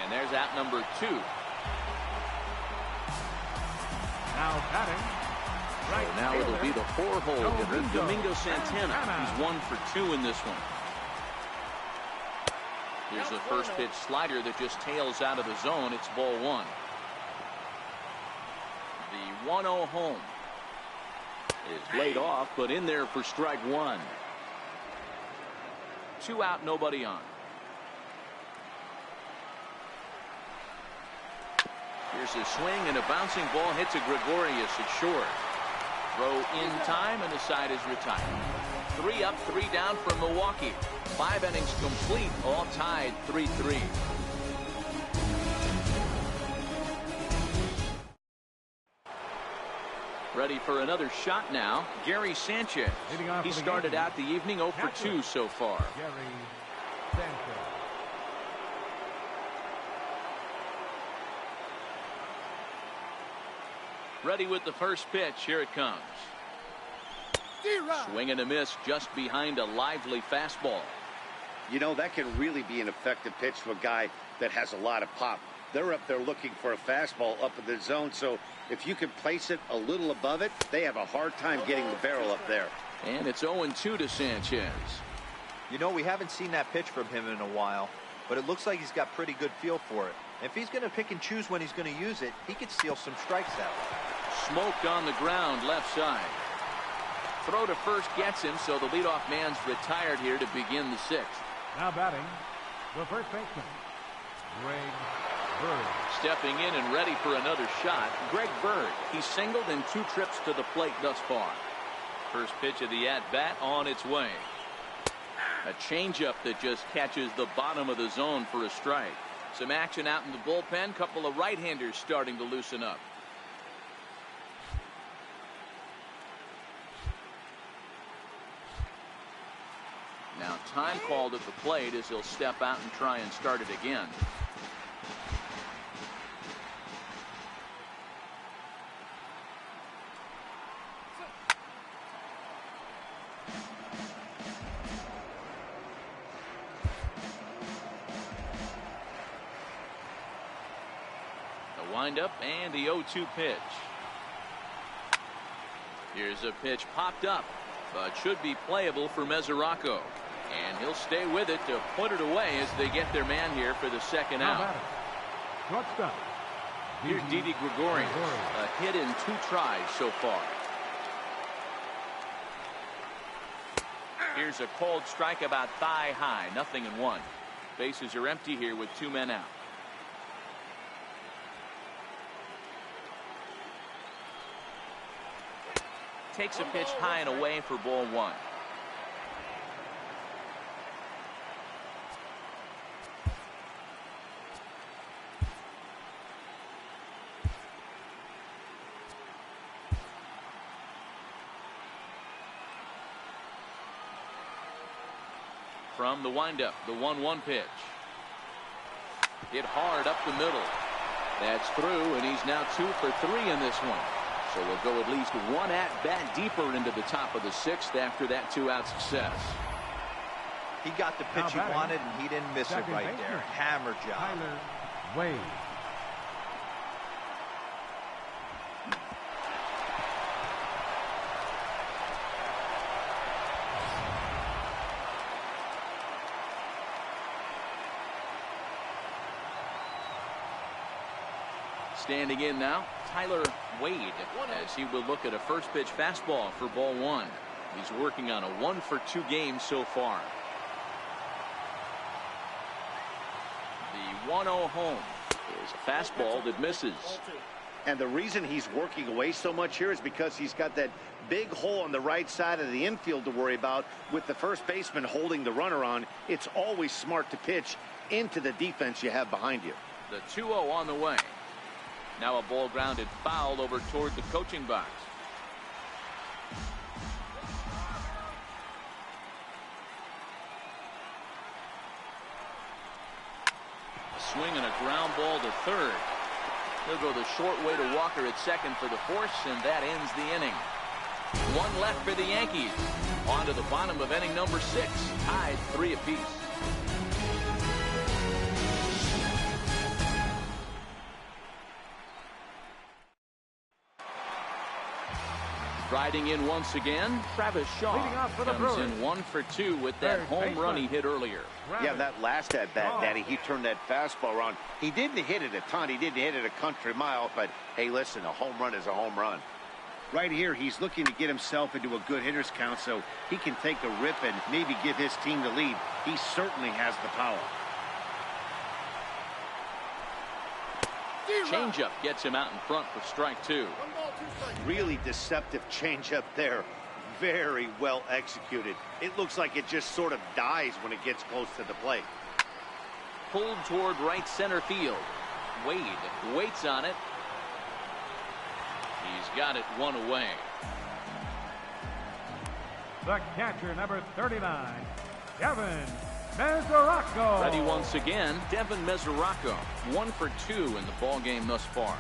And there's out number 2. Now batting. Right Now fielder, it'll be the 4-hole hitter, Domingo Santana. Santana. He's 1 for 2 in this one. Here's the first pitch slider that just tails out of the zone. It's ball 1. The 1-0 home is laid off, but in there for strike 1. 2 out, nobody on. Here's a swing, and a bouncing ball hits a Gregorius at short. Throw in time, and the side is retired. 3 up, 3 down for Milwaukee. 5 innings complete, all tied 3-3. Ready for another shot now. Gary Sanchez. He started out the evening 0 for 2 so far. Gary Sanchez. Ready with the first pitch. Here it comes. Swing and a miss just behind a lively fastball. You know, that can really be an effective pitch to a guy that has a lot of pop. They're up there looking for a fastball up in the zone, so if you can place it a little above it, they have a hard time getting the barrel up there. And it's 0-2 to Sanchez. You know, we haven't seen that pitch from him in a while, but it looks like he's got pretty good feel for it. If he's going to pick and choose when he's going to use it, he could steal some strikes that way. Smoked on the ground left side. Throw to first gets him, so the leadoff man's retired here to begin the sixth. Now batting, the first baseman, Greg Bird. Stepping in and ready for another shot, Greg Bird. He's singled in 2 trips to the plate thus far. First pitch of the at-bat on its way. A changeup that just catches the bottom of the zone for a strike. Some action out in the bullpen. Couple of right-handers starting to loosen up. Now time called at the plate as he'll step out and try and start it again. The windup and the 0-2 pitch. Here's a pitch popped up, but should be playable for Mesoraco. And he'll stay with it to put it away as they get their man here for the second out. Shortstop. Here's Didi Gregorius. A hit in 2 tries so far. Here's a cold strike about thigh high. 0-1. Bases are empty here with 2 men out. Takes a pitch high and away for ball 1. From the windup, the 1-1 pitch. Hit hard up the middle. That's through, and he's now 2 for 3 in this one. So we'll go at least 1 at-bat deeper into the top of the 6th after that 2-out success. He got the pitch he wanted, and he didn't miss it right there. Hammer job. Tyler Wade. Standing in now, Tyler Wade, as he will look at a first pitch fastball for ball 1. He's working on a 1 for 2 game so far. The 1-0 home is a fastball that misses. And the reason he's working away so much here is because he's got that big hole on the right side of the infield to worry about. With the first baseman holding the runner on, it's always smart to pitch into the defense you have behind you. The 2-0 on the way. Now a ball grounded foul over toward the coaching box. A swing and a ground ball to third. He'll go the short way to Walker at second for the force, and that ends the inning. 1 left for the Yankees. On to the bottom of inning number 6. Tied 3 apiece. Riding in once again, Travis Shaw comes in 1 for 2 with that home run he hit earlier. Yeah, that last at bat, Daddy, he turned that fastball around. He didn't hit it a ton. He didn't hit it a country mile, but hey, listen, a home run is a home run. Right here, he's looking to get himself into a good hitter's count so he can take a rip and maybe give his team the lead. He certainly has the power. Changeup gets him out in front for strike 2. Really deceptive changeup there. Very well executed. It looks like it just sort of dies when it gets close to the plate. Pulled toward right center field. Wade waits on it. He's got it one away. The catcher, number 39, Devin Mesoraco. Ready once again, Devin Mesoraco. 1 for 2 in the ball game thus far.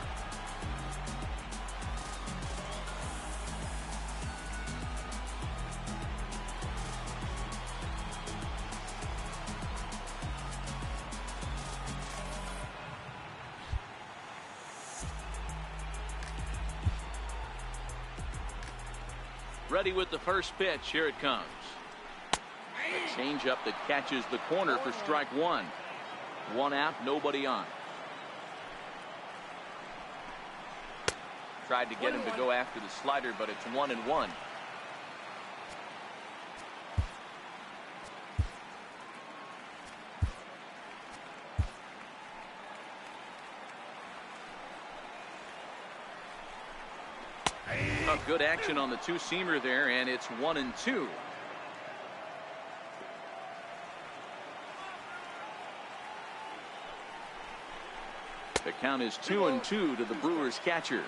Ready with the first pitch. Here it comes. A changeup that catches the corner for strike one. One out, nobody on. Tried to get him to go after the slider, but it's 1-1. Good action on the two-seamer there, and it's 1-2. The count is 2-2 to the Brewers catcher.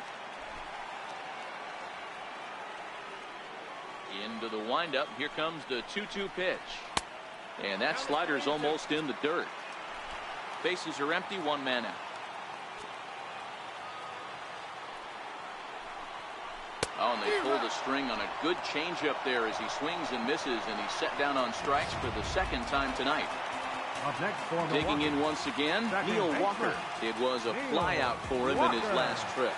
Into the windup. Here comes the 2-2 pitch. And that slider's almost in the dirt. Bases are empty, one man out. Oh, and they pull the string on a good changeup there as he swings and misses, and he's set down on strikes for the second time tonight. Up next, digging in once again, Neil Walker. It was a fly out for him in his last trip.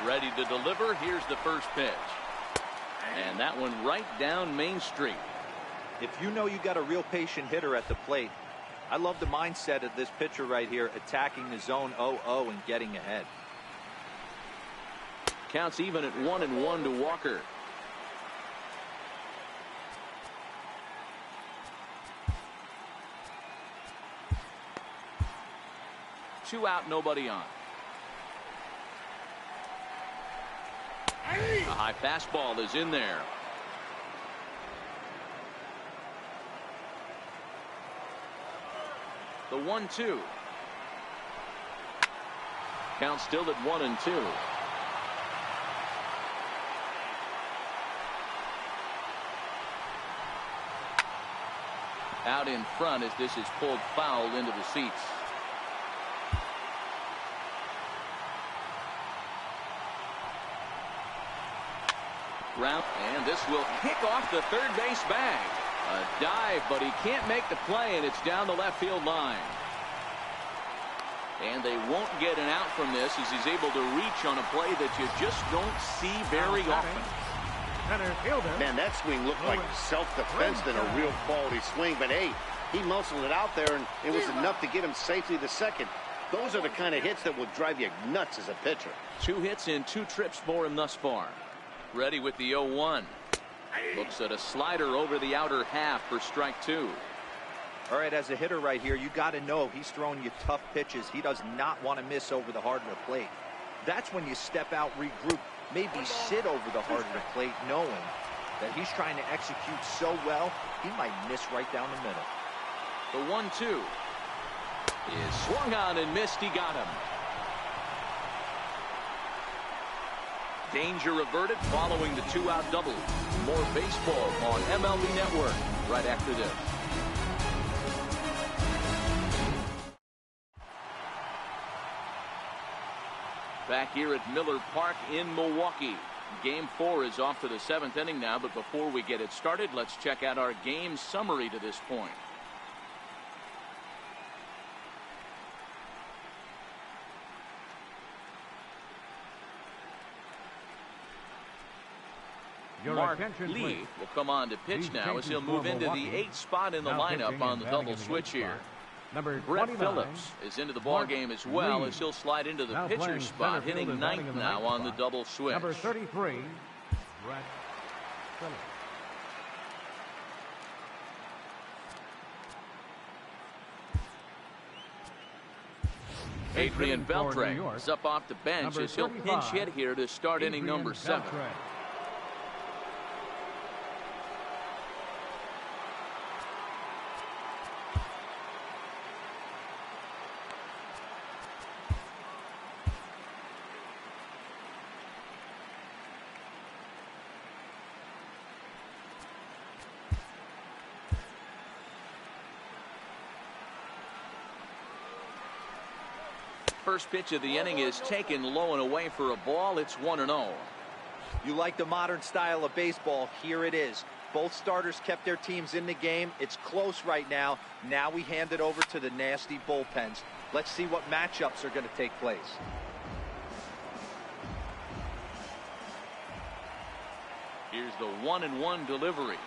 Ready to deliver. Here's the first pitch. And that one right down Main Street. If you know you got a real patient hitter at the plate, I love the mindset of this pitcher right here, attacking the zone 0-0 and getting ahead. Counts even at 1-1 to Walker. Two out, nobody on. A high fastball is in there. The 1-2. Count still at 1-2. Out in front as this is pulled foul into the seats. Ground, and this will kick off the third base bag. A dive, but he can't make the play, and it's down the left field line. And they won't get an out from this as he's able to reach on a play that you just don't see very often. Man, that swing looked like self-defense than a real quality swing, but hey, he muscled it out there, and it was enough to get him safely to second. Those are the kind of hits that will drive you nuts as a pitcher. 2 hits in 2 trips for him thus far. Ready with the 0-1. Looks at a slider over the outer half for strike 2. All right, as a hitter right here, you got to know he's throwing you tough pitches. He does not want to miss over the heart of the plate. That's when you step out, regroup, maybe sit over the heart of the plate, knowing that he's trying to execute so well, he might miss right down the middle. The 1-2 is swung on and missed. He got him. Danger averted following the 2-out double. More baseball on MLB Network right after this. Back here at Miller Park in Milwaukee. Game 4 is off to the 7th inning now, but before we get it started, let's check out our game summary to this point. Mark Lee will come on to pitch now as he'll move into the 8th spot in the lineup on the double switch here. Brett Phillips is into the ball game as well as he'll slide into the pitcher's spot, hitting 9th now on the double switch. Number 33, Brett Phillips. Adrian Beltre is up off the bench as he'll pinch hit here to start inning number 7. First pitch of the inning is taken low and away for a ball. It's 1-0. You like the modern style of baseball. Here it is. Both starters kept their teams in the game. It's close right now. Now we hand it over to the nasty bullpens. Let's see what matchups are going to take place. Here's the 1-1 delivery.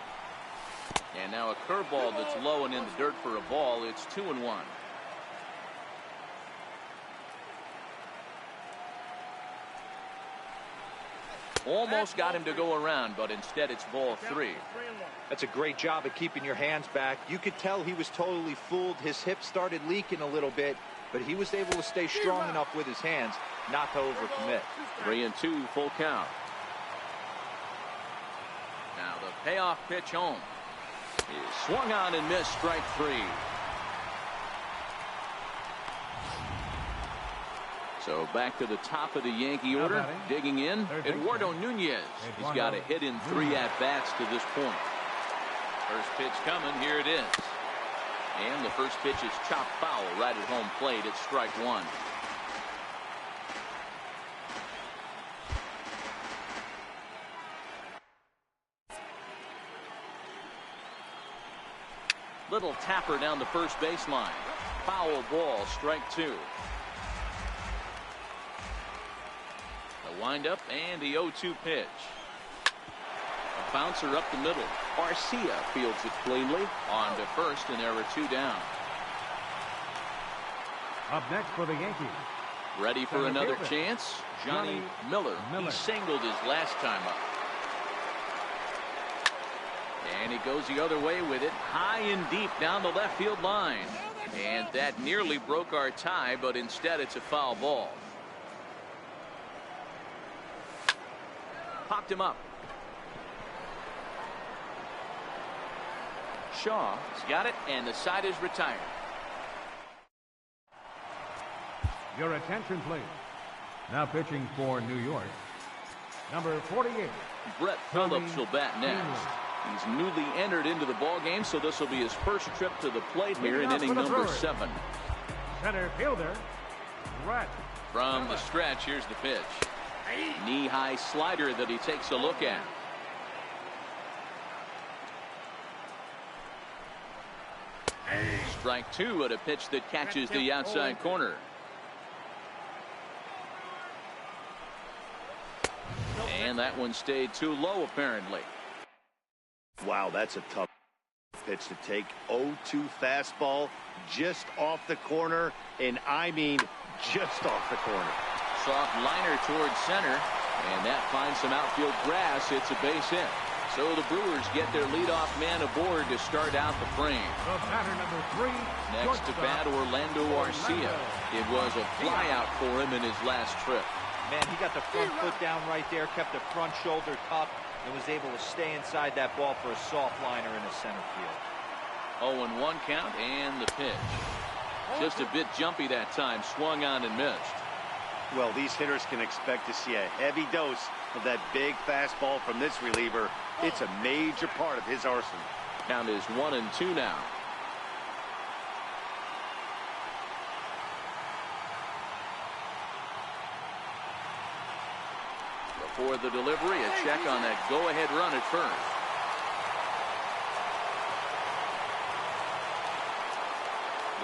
And now a curveball that's low and in the dirt for a ball. It's 2-1. Almost got him to go around, but instead it's ball 3. That's a great job of keeping your hands back. You could tell he was totally fooled. His hip started leaking a little bit, but he was able to stay strong enough with his hands not to overcommit. 3-2 full count. Now the payoff pitch home is swung on and missed, strike 3. So back to the top of the Yankee order, digging in, Eduardo Nunez. He's got a hit in 3 at-bats to this point. First pitch coming, here it is. And the first pitch is chopped foul right at home plate. It's strike 1. Little tapper down the first baseline. Foul ball, strike 2. The windup and the 0-2 pitch. A bouncer up the middle. Arcia fields it cleanly. On to first, and there are 2 down. Up next for the Yankees. Ready for another chance? Johnny Miller. He singled his last time up. And he goes the other way with it, high and deep down the left field line. And that nearly broke our tie, but instead it's a foul ball. Popped him up. Shaw's got it, and the side is retired. Your attention, please. Now pitching for New York, number 48. Brett Phillips will bat next. He's newly entered into the ball game, so this will be his first trip to the plate here in inning number 7. Center fielder, Brett. From the stretch, here's the pitch. Knee-high slider that he takes a look at. Strike 2 at a pitch that catches the outside corner. And that one stayed too low, apparently. Wow, that's a tough pitch to take. 0-2 fastball just off the corner, and I mean just off the corner. Soft liner towards center, and that finds some outfield grass. It's a base hit. So the Brewers get their leadoff man aboard to start out the frame. The batter, number 3. Next to bat, Orlando Arcia. It was a flyout for him in his last trip. Man, he got the front foot down right there, kept the front shoulder cupped, and was able to stay inside that ball for a soft liner in the center field. 0-1 count, and the pitch. Just a bit jumpy that time, swung on and missed. Well, these hitters can expect to see a heavy dose of that big fastball from this reliever. It's a major part of his arsenal. Count is 1-2 now. Before the delivery, a check on that go-ahead run at first.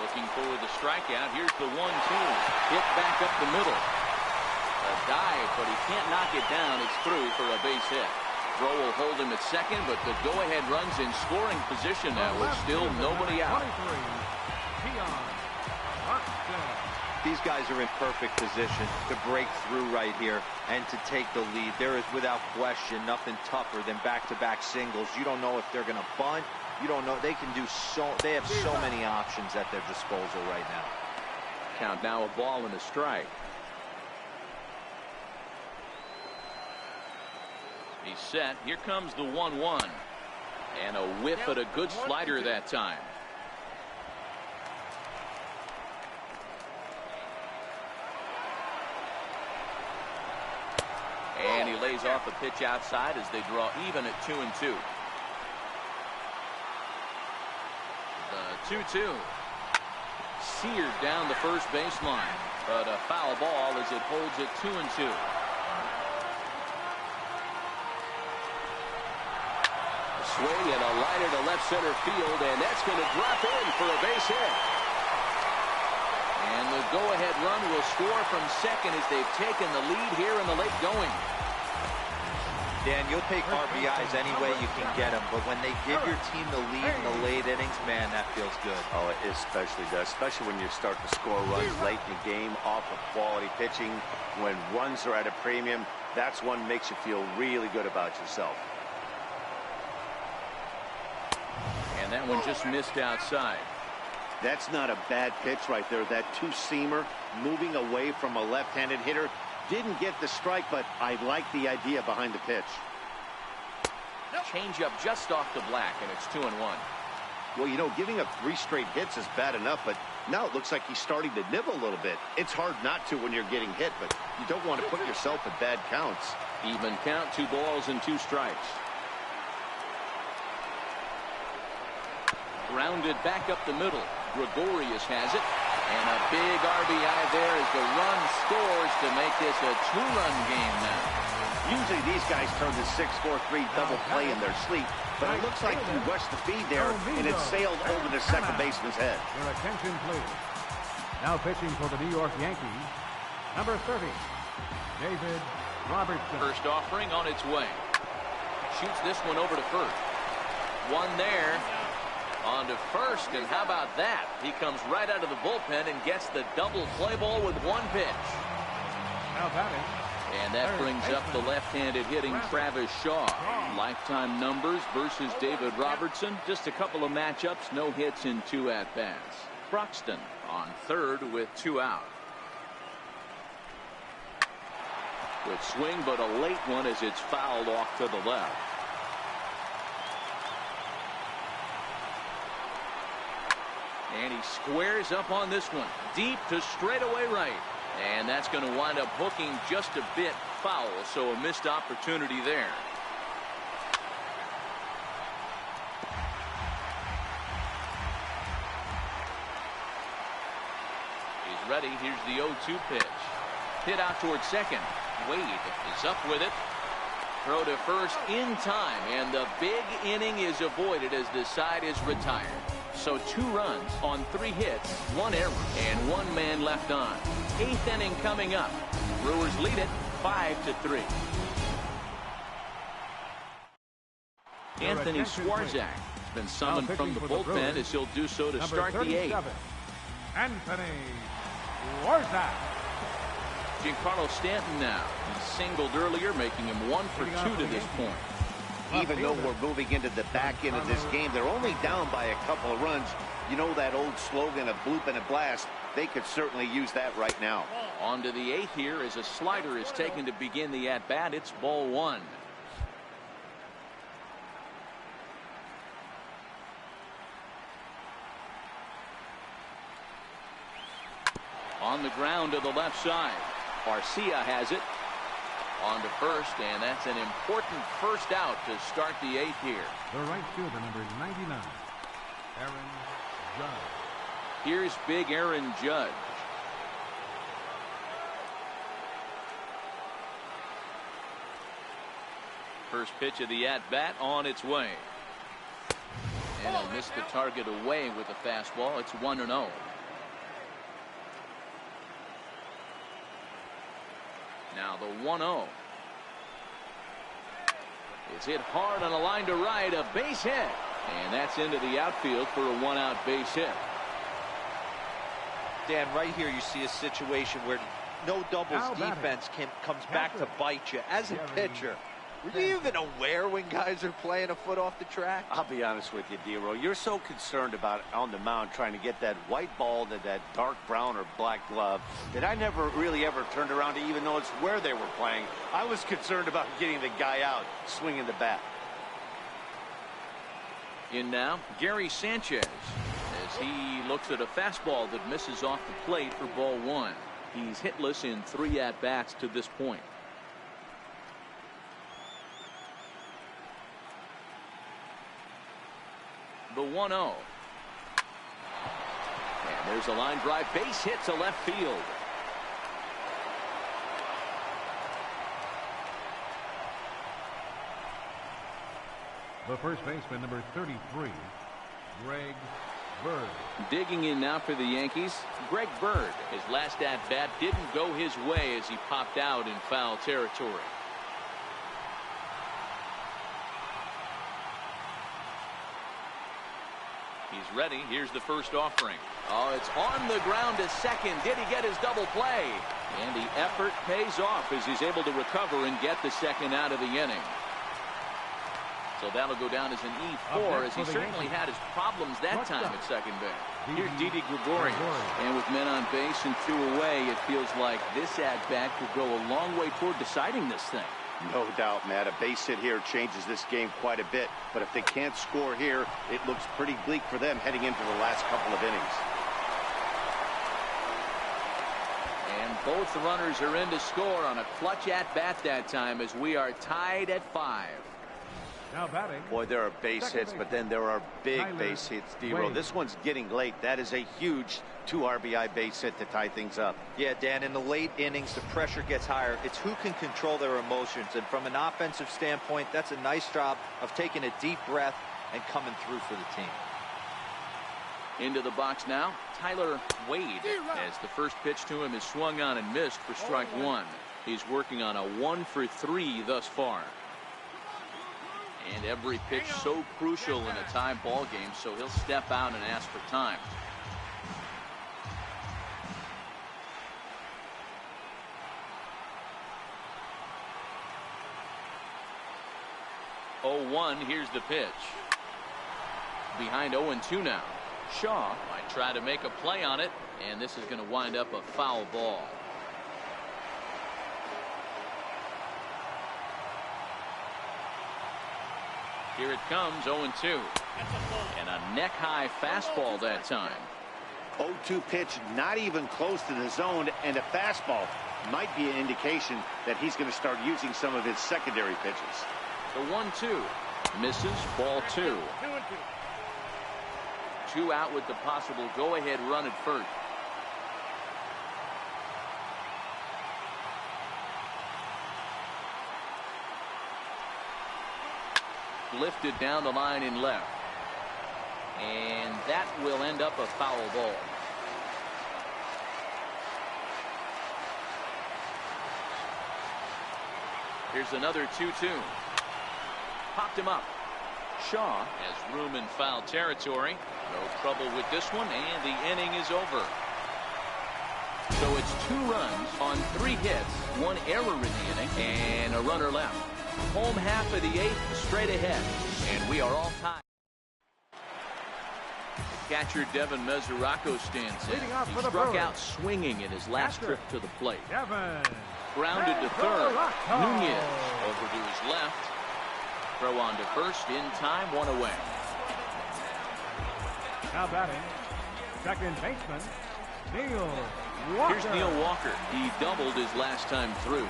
Looking for the strikeout. Here's the 1-2. Hit back up the middle. A dive, but he can't knock it down. It's through for a base hit. Throw will hold him at second, but the go-ahead run's in scoring position now with still nobody out. These guys are in perfect position to break through right here and to take the lead. There is without question nothing tougher than back-to-back singles. You don't know if they're going to bunt. You don't know. They can do they have so many options at their disposal right now. Count now, a ball and a strike. He's set. Here comes the 1-1. And a whiff at a good slider that time. And he lays off a pitch outside as they draw even at 2-2. The 2-2. Seared down the first baseline. But a foul ball as it holds it 2-2. Swing and a liner to left center field, and that's going to drop in for a base hit. And the go-ahead run will score from second as they've taken the lead here in the late going. Dan, you'll take RBIs any way you can get them, but when they give your team the lead in the late innings, man, that feels good. Oh, it especially does, especially when you start to score runs late in the game off of quality pitching. When runs are at a premium, that's one makes you feel really good about yourself. And that one just missed outside. That's not a bad pitch right there. That two-seamer moving away from a left-handed hitter. Didn't get the strike, but I like the idea behind the pitch. Change up just off the black, and it's 2-1. Well, you know, giving up 3 straight hits is bad enough, but now it looks like he's starting to nibble a little bit. It's hard not to when you're getting hit, but you don't want to put yourself in bad counts. Even count, 2 balls and 2 strikes. Grounded back up the middle. Gregorius has it. And a big RBI there as the run scores to make this a 2-run game now. Usually these guys turn the 6-4-3 double play in their sleep, but it looks like he rushed the feed there, and it sailed over the second baseman's head. Your attention, please. Now pitching for the New York Yankees, number 30, David Robertson. First offering on its way. Shoots this one over to first. One there. On to first, and how about that? He comes right out of the bullpen and gets the double play ball with 1 pitch. Now batting. And that brings up the left-handed hitting Travis Shaw. Lifetime numbers versus David Robertson. Just a couple of matchups, no hits in 2 at-bats. Broxton on third with 2 out. Good swing, but a late one as it's fouled off to the left. And he squares up on this one. Deep to straightaway right. And that's going to wind up hooking just a bit foul. So a missed opportunity there. He's ready. Here's the 0-2 pitch. Hit out towards second. Wade is up with it. Throw to first in time. And the big inning is avoided as the side is retired. So 2 runs on 3 hits, 1 error, and 1 man left on. 8th inning coming up. Brewers lead it 5-3. Anthony Swarzak has been summoned from the bullpen as he'll do so to start the 8th. Anthony Swarzak. Giancarlo Stanton now. He singled earlier, making him 1 for 2 to this point. Even though we're moving into the back end of this game, they're only down by a couple of runs. You know that old slogan of bloop and a blast? They could certainly use that right now. On to the 8th here as a slider is taken to begin the at-bat. It's ball 1. On the ground to the left side. Arcia has it. On to first, and that's an important first out to start the 8th here. The right fielder, number 99, Aaron Judge. Here's big Aaron Judge. First pitch of the at-bat on its way. And he missed the target away with the fastball. It's 1-0. Now the 1-0. It's hit hard on a line to right, a base hit. And that's into the outfield for a 1-out base hit. Dan, right here you see a situation where no doubles defense comes back to bite you. As a pitcher, were you even aware when guys are playing a foot off the track? I'll be honest with you, D-Roll. You're so concerned about on the mound trying to get that white ball to that dark brown or black glove that I never really ever turned around to even notice where they were playing. I was concerned about getting the guy out, swinging the bat. In now, Gary Sanchez as he looks at a fastball that misses off the plate for ball 1. He's hitless in 3 at-bats to this point. The 1-0. And there's a line drive base hit to left field. The first baseman, number 33, Greg Bird. Digging in now for the Yankees, Greg Bird. His last at-bat didn't go his way as he popped out in foul territory. He's ready. Here's the first offering. Oh, it's on the ground to second. Did he get his double play? And the effort pays off as he's able to recover and get the second out of the inning. So that'll go down as an E4 as he certainly had his problems that time at second base. Here's Didi Gregorius. And with men on base and 2 away, it feels like this at-bat could go a long way toward deciding this thing. No doubt, Matt. A base hit here changes this game quite a bit. But if they can't score here, it looks pretty bleak for them heading into the last couple of innings. And both runners are in to score on a clutch at-bat that time as we are tied at 5. Now batting. Boy, there are base hits, but then there are big base hits, D-Row. This one's getting late. That is a huge 2 RBI base hit to tie things up. Yeah, Dan, in the late innings, the pressure gets higher. It's who can control their emotions. And from an offensive standpoint, that's a nice job of taking a deep breath and coming through for the team. Into the box now, Tyler Wade, as the first pitch to him is swung on and missed for strike 1. He's working on a 1 for 3 thus far. And every pitch so crucial in a tie ball game, so he'll step out and ask for time. Oh, 1, here's the pitch. Behind 0-2 now. Shaw might try to make a play on it, and this is going to wind up a foul ball. Here it comes, 0-2. And a neck-high fastball that time. 0-2 pitch, not even close to the zone, and a fastball might be an indication that he's going to start using some of his secondary pitches. The 1-2 misses, ball 2. 2 out with the possible go-ahead run at first. Lifted down the line in left. And that will end up a foul ball. Here's another 2-2. Popped him up. Shaw has room in foul territory. No trouble with this one, and the inning is over. So it's 2 runs on 3 hits, 1 error in the inning, and a runner left. Home half of the 8th, straight ahead, and we are all tied. The catcher Devin Mesoraco stands in. He struck out swinging in his last trip to the plate. Grounded to third. Nunez over to his left. Throw on to first in time, 1 away. Now batting, second baseman, Neil Walker. Here's Neil Walker. He doubled his last time through.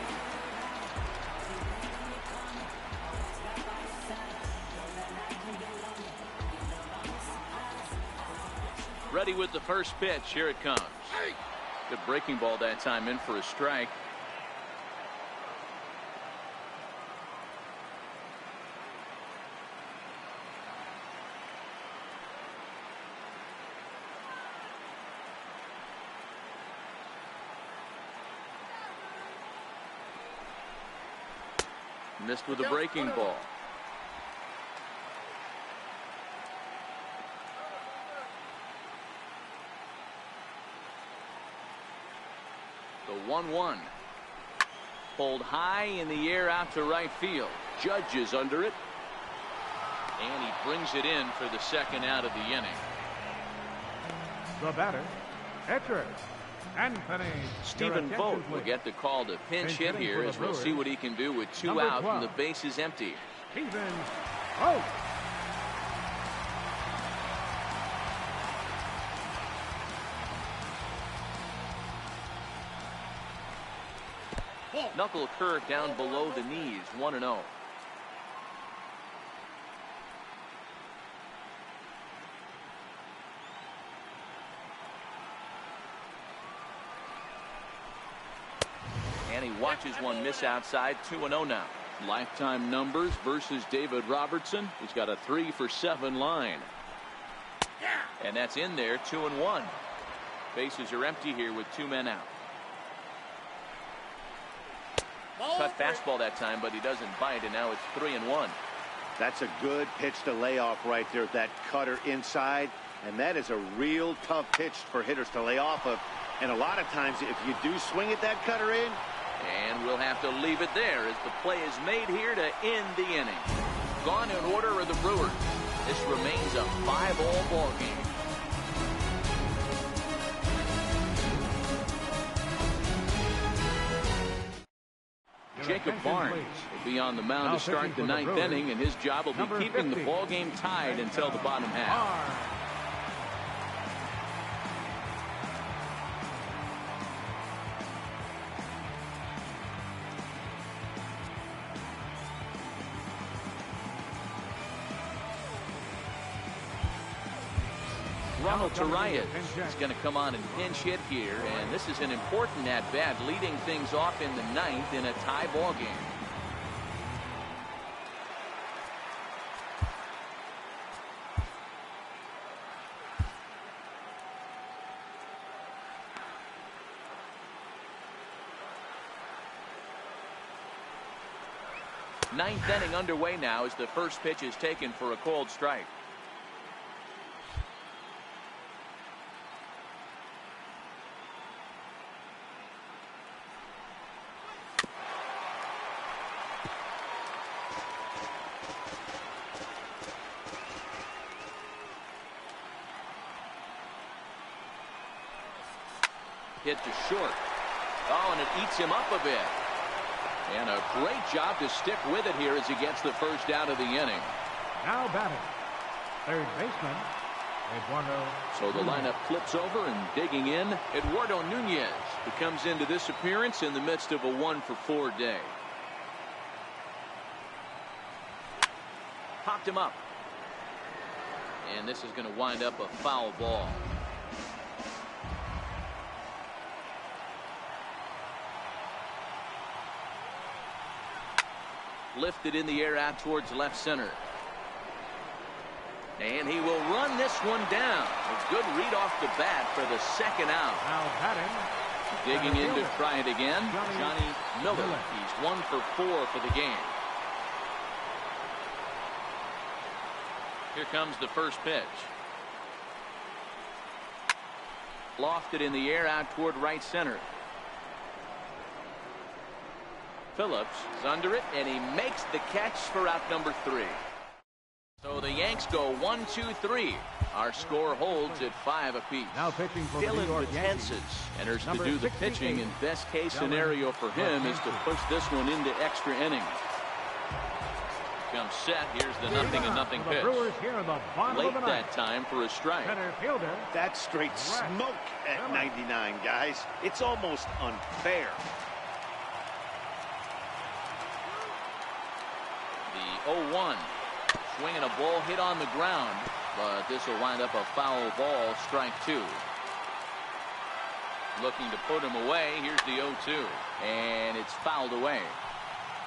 Ready with the first pitch. Here it comes. Good breaking ball that time, in for a strike. Missed with a breaking ball. The 1-1. Pulled high in the air out to right field. Judge is under it. And he brings it in for the second out of the inning. The batter, catcher, Anthony. Stephen Vogt will get the call to pinch hit here as we'll see what he can do with 2 out and the base is empty. Stephen Vogt. Knuckle curve down below the knees, 1-0. And he watches one miss outside, 2-0 now. Lifetime numbers versus David Robertson. He's got a 3-for-7 line. And that's in there, 2-1. Bases are empty here with 2 men out. Cut fastball that time, but he doesn't bite, and now it's 3-1. That's a good pitch to lay off right there. That cutter inside, and that is a real tough pitch for hitters to lay off of. And a lot of times, if you do swing at that cutter in, and we'll have to leave it there as the play is made here to end the inning. Gone in order are the Brewers. This remains a 5-all ball game. Jacob Barnes will be on the mound to start the 9th inning, and his job will be keeping the ball game tied until the bottom half. Ronald Torreyes is going to come on and pinch hit here, and this is an important at-bat, leading things off in the 9th in a tie ball game. Ninth inning underway now as the first pitch is taken for a called strike. Hit to short. Oh, and it eats him up a bit. And a great job to stick with it here as he gets the first out of the inning. Now batting, third baseman, Eduardo. So the lineup flips over, and digging in, Eduardo Nunez, who comes into this appearance in the midst of a 1-for-4 day. Popped him up. And this is going to wind up a foul ball. Lifted in the air out towards left center. And he will run this one down. A good read off the bat for the second out. Now batting. Digging in to try it again, Johnny Miller. He's 1-for-4 for the game. Here comes the first pitch. Lofted in the air out toward right center. Phillips is under it, and he makes the catch for out number 3. So the Yanks go 1-2-3. Our score holds at 5 apiece. Now pitching for the New York Yankees. Enters to do the pitching, and best case scenario for him is to push this one into extra innings. Comes set. Here's the 0-0 pitch. Late that time for a strike. That's straight smoke at 99, guys. It's almost unfair. The 0-1. Swinging a ball hit on the ground, but this will wind up a foul ball, strike 2. Looking to put him away. Here's the 0-2, and it's fouled away.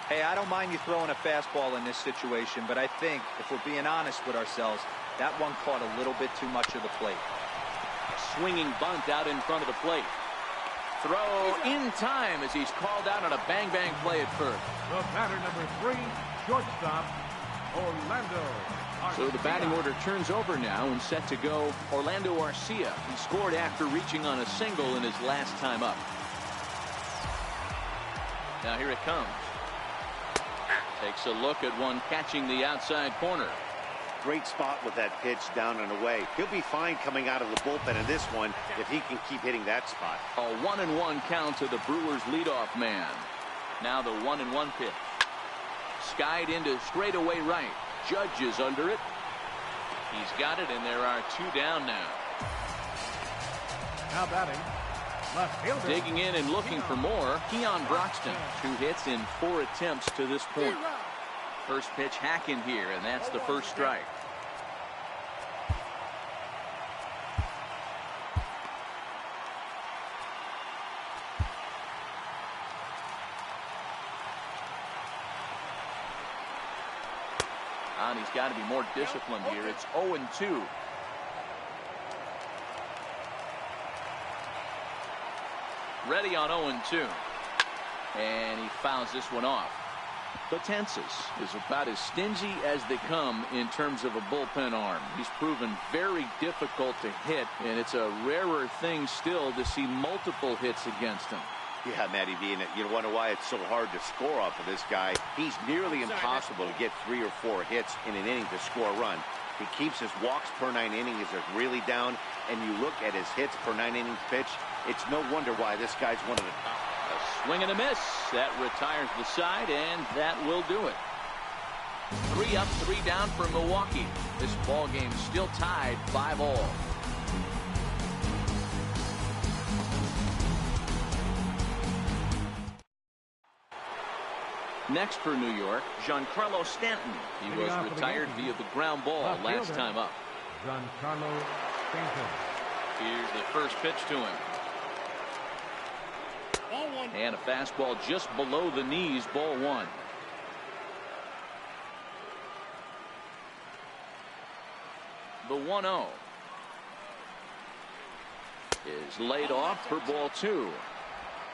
Hey, I don't mind you throwing a fastball in this situation, but I think if we're being honest with ourselves, that one caught a little bit too much of the plate. Swinging bunt out in front of the plate. Throw in time as he's called out on a bang-bang play at first. The batter number 3, shortstop, Orlando Arcia. So the batting order turns over now, and set to go Orlando Arcia. He scored after reaching on a single in his last time up. Now here it comes. Takes a look at one catching the outside corner. Great spot with that pitch down and away. He'll be fine coming out of the bullpen in this one if he can keep hitting that spot. A 1-1 count to the Brewers leadoff man. Now the 1-1 pitch. Skied into straightaway right. Judge is under it. He's got it, and there are 2 down now. Now batting, left fielder. Digging in and looking for more, Keon Broxton. 2 hits in 4 attempts to this point. First pitch hack in here, and that's the first strike. down. He's got to be more disciplined here. It's 0-2. Ready on 0-2. And he fouls this one off. Betances is about as stingy as they come in terms of a bullpen arm. He's proven very difficult to hit, and it's a rarer thing still to see multiple hits against him. Yeah, Matty V, and you wonder why it's so hard to score off of this guy. He's nearly impossible to get 3 or 4 hits in an inning to score a run. He keeps his walks per 9 innings really down, and you look at his hits per 9 innings pitch, it's no wonder why this guy's one of the top. A swing and a miss. That retires the side, and that will do it. 3 up, 3 down for Milwaukee. This ball game still tied 5-all. Next for New York, Giancarlo Stanton. He was retired via the ground ball last time up. Giancarlo Stanton. Here's the first pitch to him. And a fastball just below the knees, ball 1. The 1-0 is laid off for ball 2.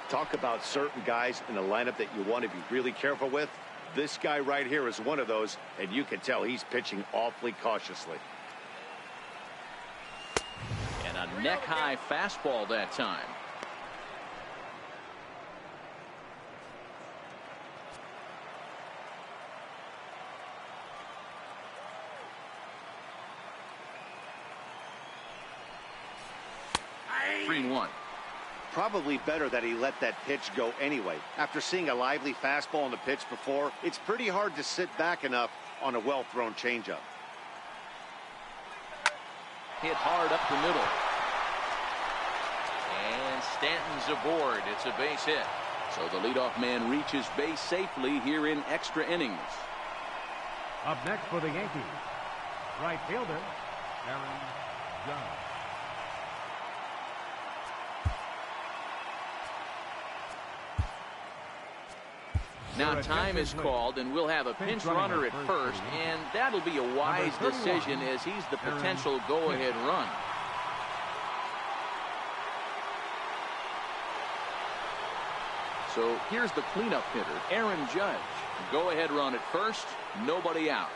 Talk about certain guys in the lineup that you want to be really careful with. This guy right here is one of those, and you can tell he's pitching awfully cautiously. And a neck-high fastball that time. Probably better that he let that pitch go anyway. After seeing a lively fastball on the pitch before, it's pretty hard to sit back enough on a well-thrown changeup. Hit hard up the middle. And Stanton's aboard. It's a base hit. So the leadoff man reaches base safely here in extra innings. Up next for the Yankees, right fielder Aaron Judge. Now time is called, and we'll have a pinch runner at first, and that'll be a wise decision as he's the potential go-ahead run. So here's the cleanup hitter, Aaron Judge. Go-ahead run at first, nobody out.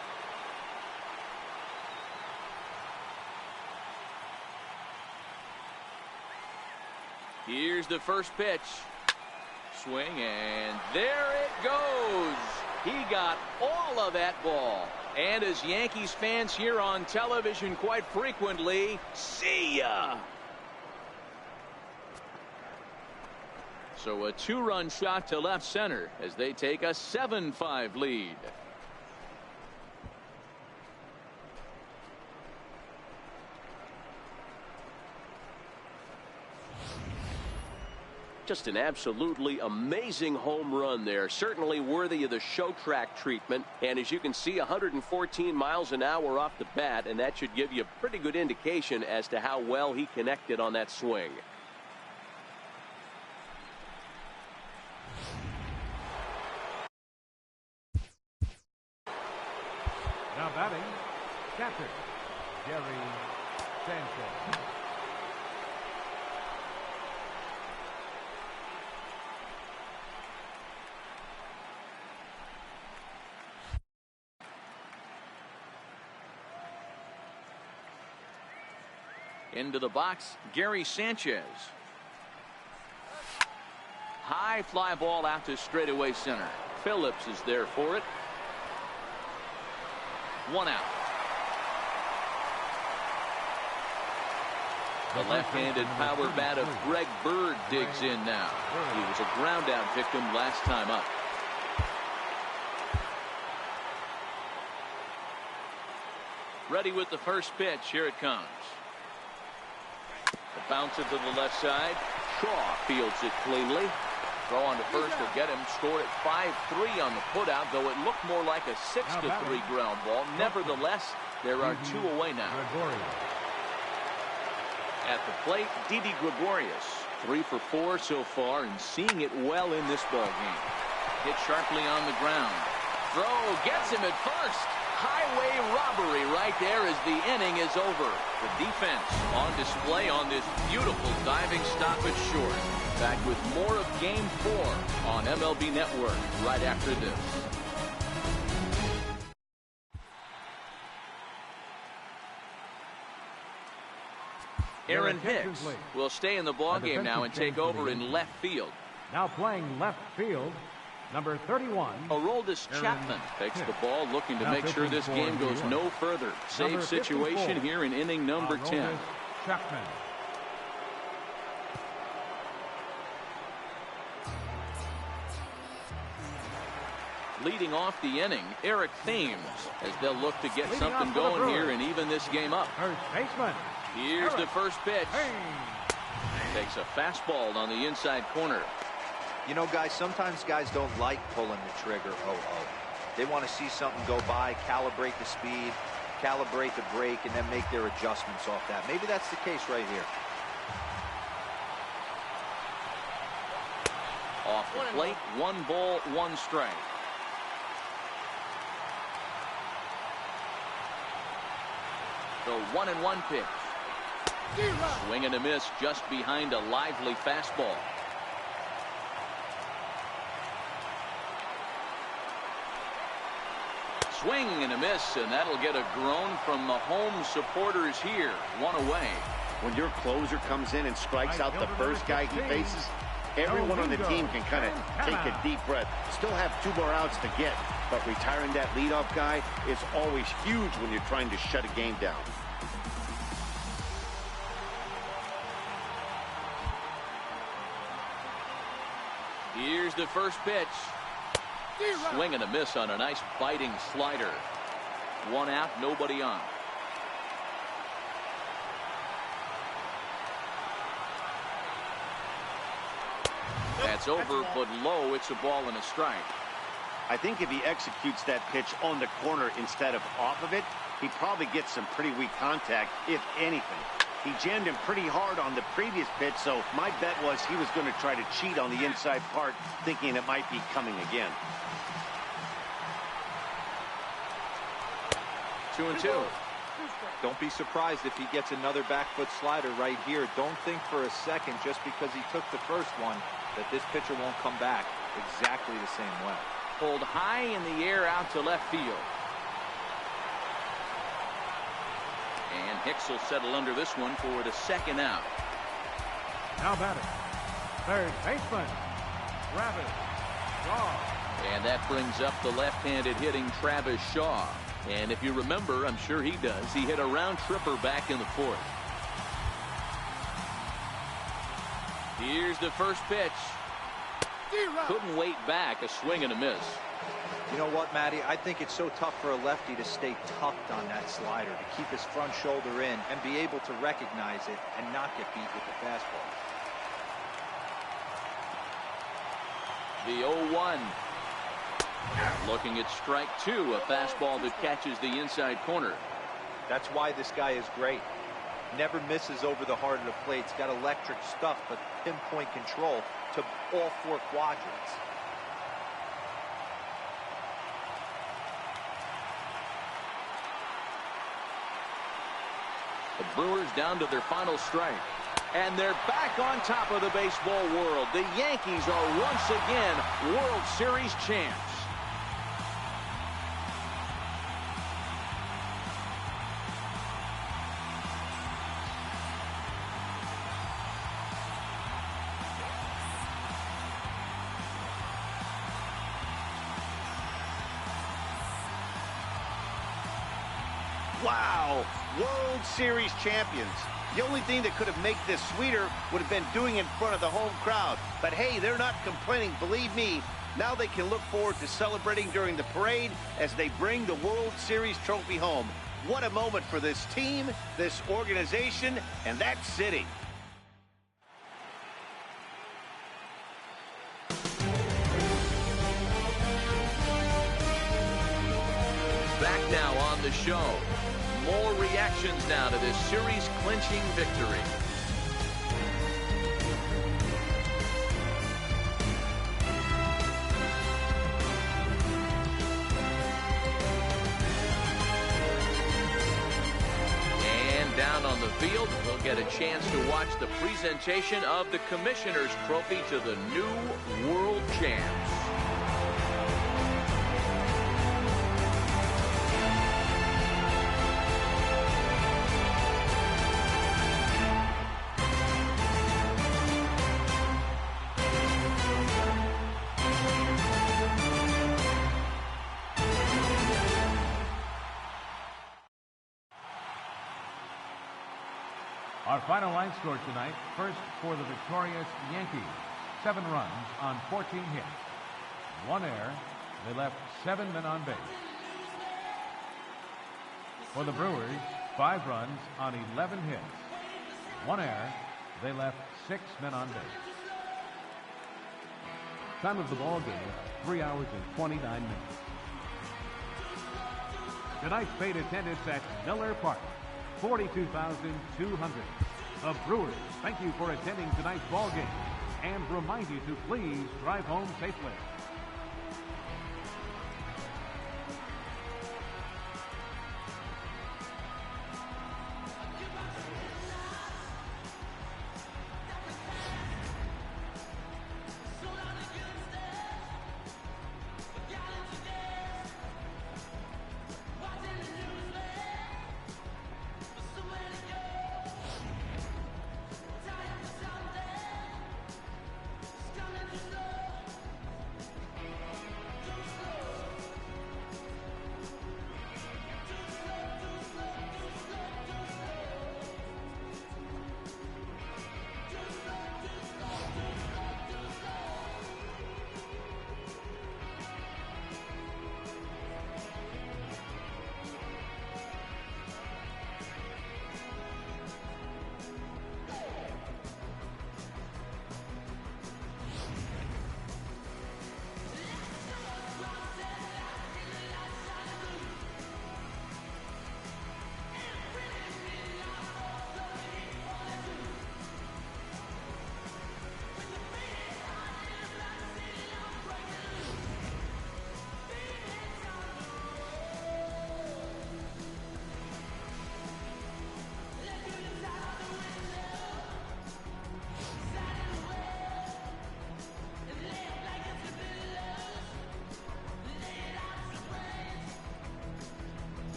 Here's the first pitch. Swing, and there it goes. He got all of that ball. And as Yankees fans hear on television quite frequently, see ya. So a 2-run shot to left center as they take a 7-5 lead. Just an absolutely amazing home run there. Certainly worthy of the show track treatment. And as you can see, 114 miles an hour off the bat, and that should give you a pretty good indication as to how well he connected on that swing. Now batting, catcher Gary Sanchez. Into the box, Gary Sanchez. High fly ball out to straightaway center. Phillips is there for it. 1 out. The left-handed power bat of Greg Bird digs in now. He was a ground out victim last time up. Ready with the first pitch. Here it comes. The bounce it to the left side. Shaw fields it cleanly. Throw on to first will get him. Scored at 5-3 on the putout, though it looked more like a 6-3 ground ball. Nevertheless, there are 2 away now. At the plate, Didi Gregorius. 3 for 4 so far and seeing it well in this ball game. Hit sharply on the ground. Throw gets him at first. highway robbery right there as the inning is over. The defense on display on this beautiful diving stoppage short. Back with more of Game 4 on MLB Network right after this. Aaron Hicks will stay in the ballgame now and take over in left field. Now playing left field, number 31. Aroldis Chapman takes the ball, looking to make sure this game goes no further. Save situation here in inning number 10. Chapman. Leading off the inning, Eric Thames, as they'll look to get something going here and even this game up. First baseman. Here's the first pitch. Takes a fastball on the inside corner. You know, guys, sometimes guys don't like pulling the trigger. They want to see something go by, calibrate the speed, calibrate the brake, and then make their adjustments off that. Maybe that's the case right here. Off the plate, 1 ball, 1 strike. The 1-1 pitch. Swing and a miss just behind a lively fastball. Swing and a miss, and that'll get a groan from the home supporters here. 1 away. When your closer comes in and strikes out the first guy he faces, everyone on the team can kind of take a deep breath. Still have 2 more outs to get, but retiring that leadoff guy is always huge when you're trying to shut a game down. Here's the first pitch. Swing and a miss on a nice biting slider. 1 out, nobody on. That's over, but low. It's a ball and a strike. I think if he executes that pitch on the corner instead of off of it, he probably gets some pretty weak contact, if anything. He jammed him pretty hard on the previous pitch, so my bet was he was going to try to cheat on the inside part, thinking it might be coming again. 2-2. Don't be surprised if he gets another back foot slider right here. Don't think for a second, just because he took the first one, that this pitcher won't come back exactly the same way. Pulled high in the air out to left field. And Hicks will settle under this one for the 2nd out. Now batting, third baseman, Travis Shaw. And that brings up the left-handed hitting Travis Shaw. And if you remember, I'm sure he does, he hit a round tripper back in the 4th. Here's the first pitch. Couldn't wait back. A swing and a miss. You know what, Matty? I think it's so tough for a lefty to stay tucked on that slider, to keep his front shoulder in and be able to recognize it and not get beat with the fastball. The 0-1. Looking at strike 2, a fastball that catches the inside corner. That's why this guy is great. Never misses over the heart of the plate. He's got electric stuff, but pinpoint control to all 4 quadrants. The Brewers down to their final strike. And they're back on top of the baseball world. The Yankees are once again World Series champs. Wow, World Series champions. The only thing that could have made this sweeter would have been doing it in front of the home crowd. But hey, they're not complaining, believe me. Now they can look forward to celebrating during the parade as they bring the World Series trophy home. What a moment for this team, this organization, and that city. Back now on the show. More reactions now to this series-clinching victory. field, we'll get a chance to watch the presentation of the Commissioner's Trophy to the new world champs. Our final line score tonight, first for the victorious Yankees, 7 runs on 14 hits. 1 error. They left 7 men on base. For the Brewers, 5 runs on 11 hits. 1 error. They left 6 men on base. Time of the ball game, 3 hours and 29 minutes. Tonight's paid attendance at Miller Park, 42,200. The Brewers thank you for attending tonight's ball game and remind you to please drive home safely.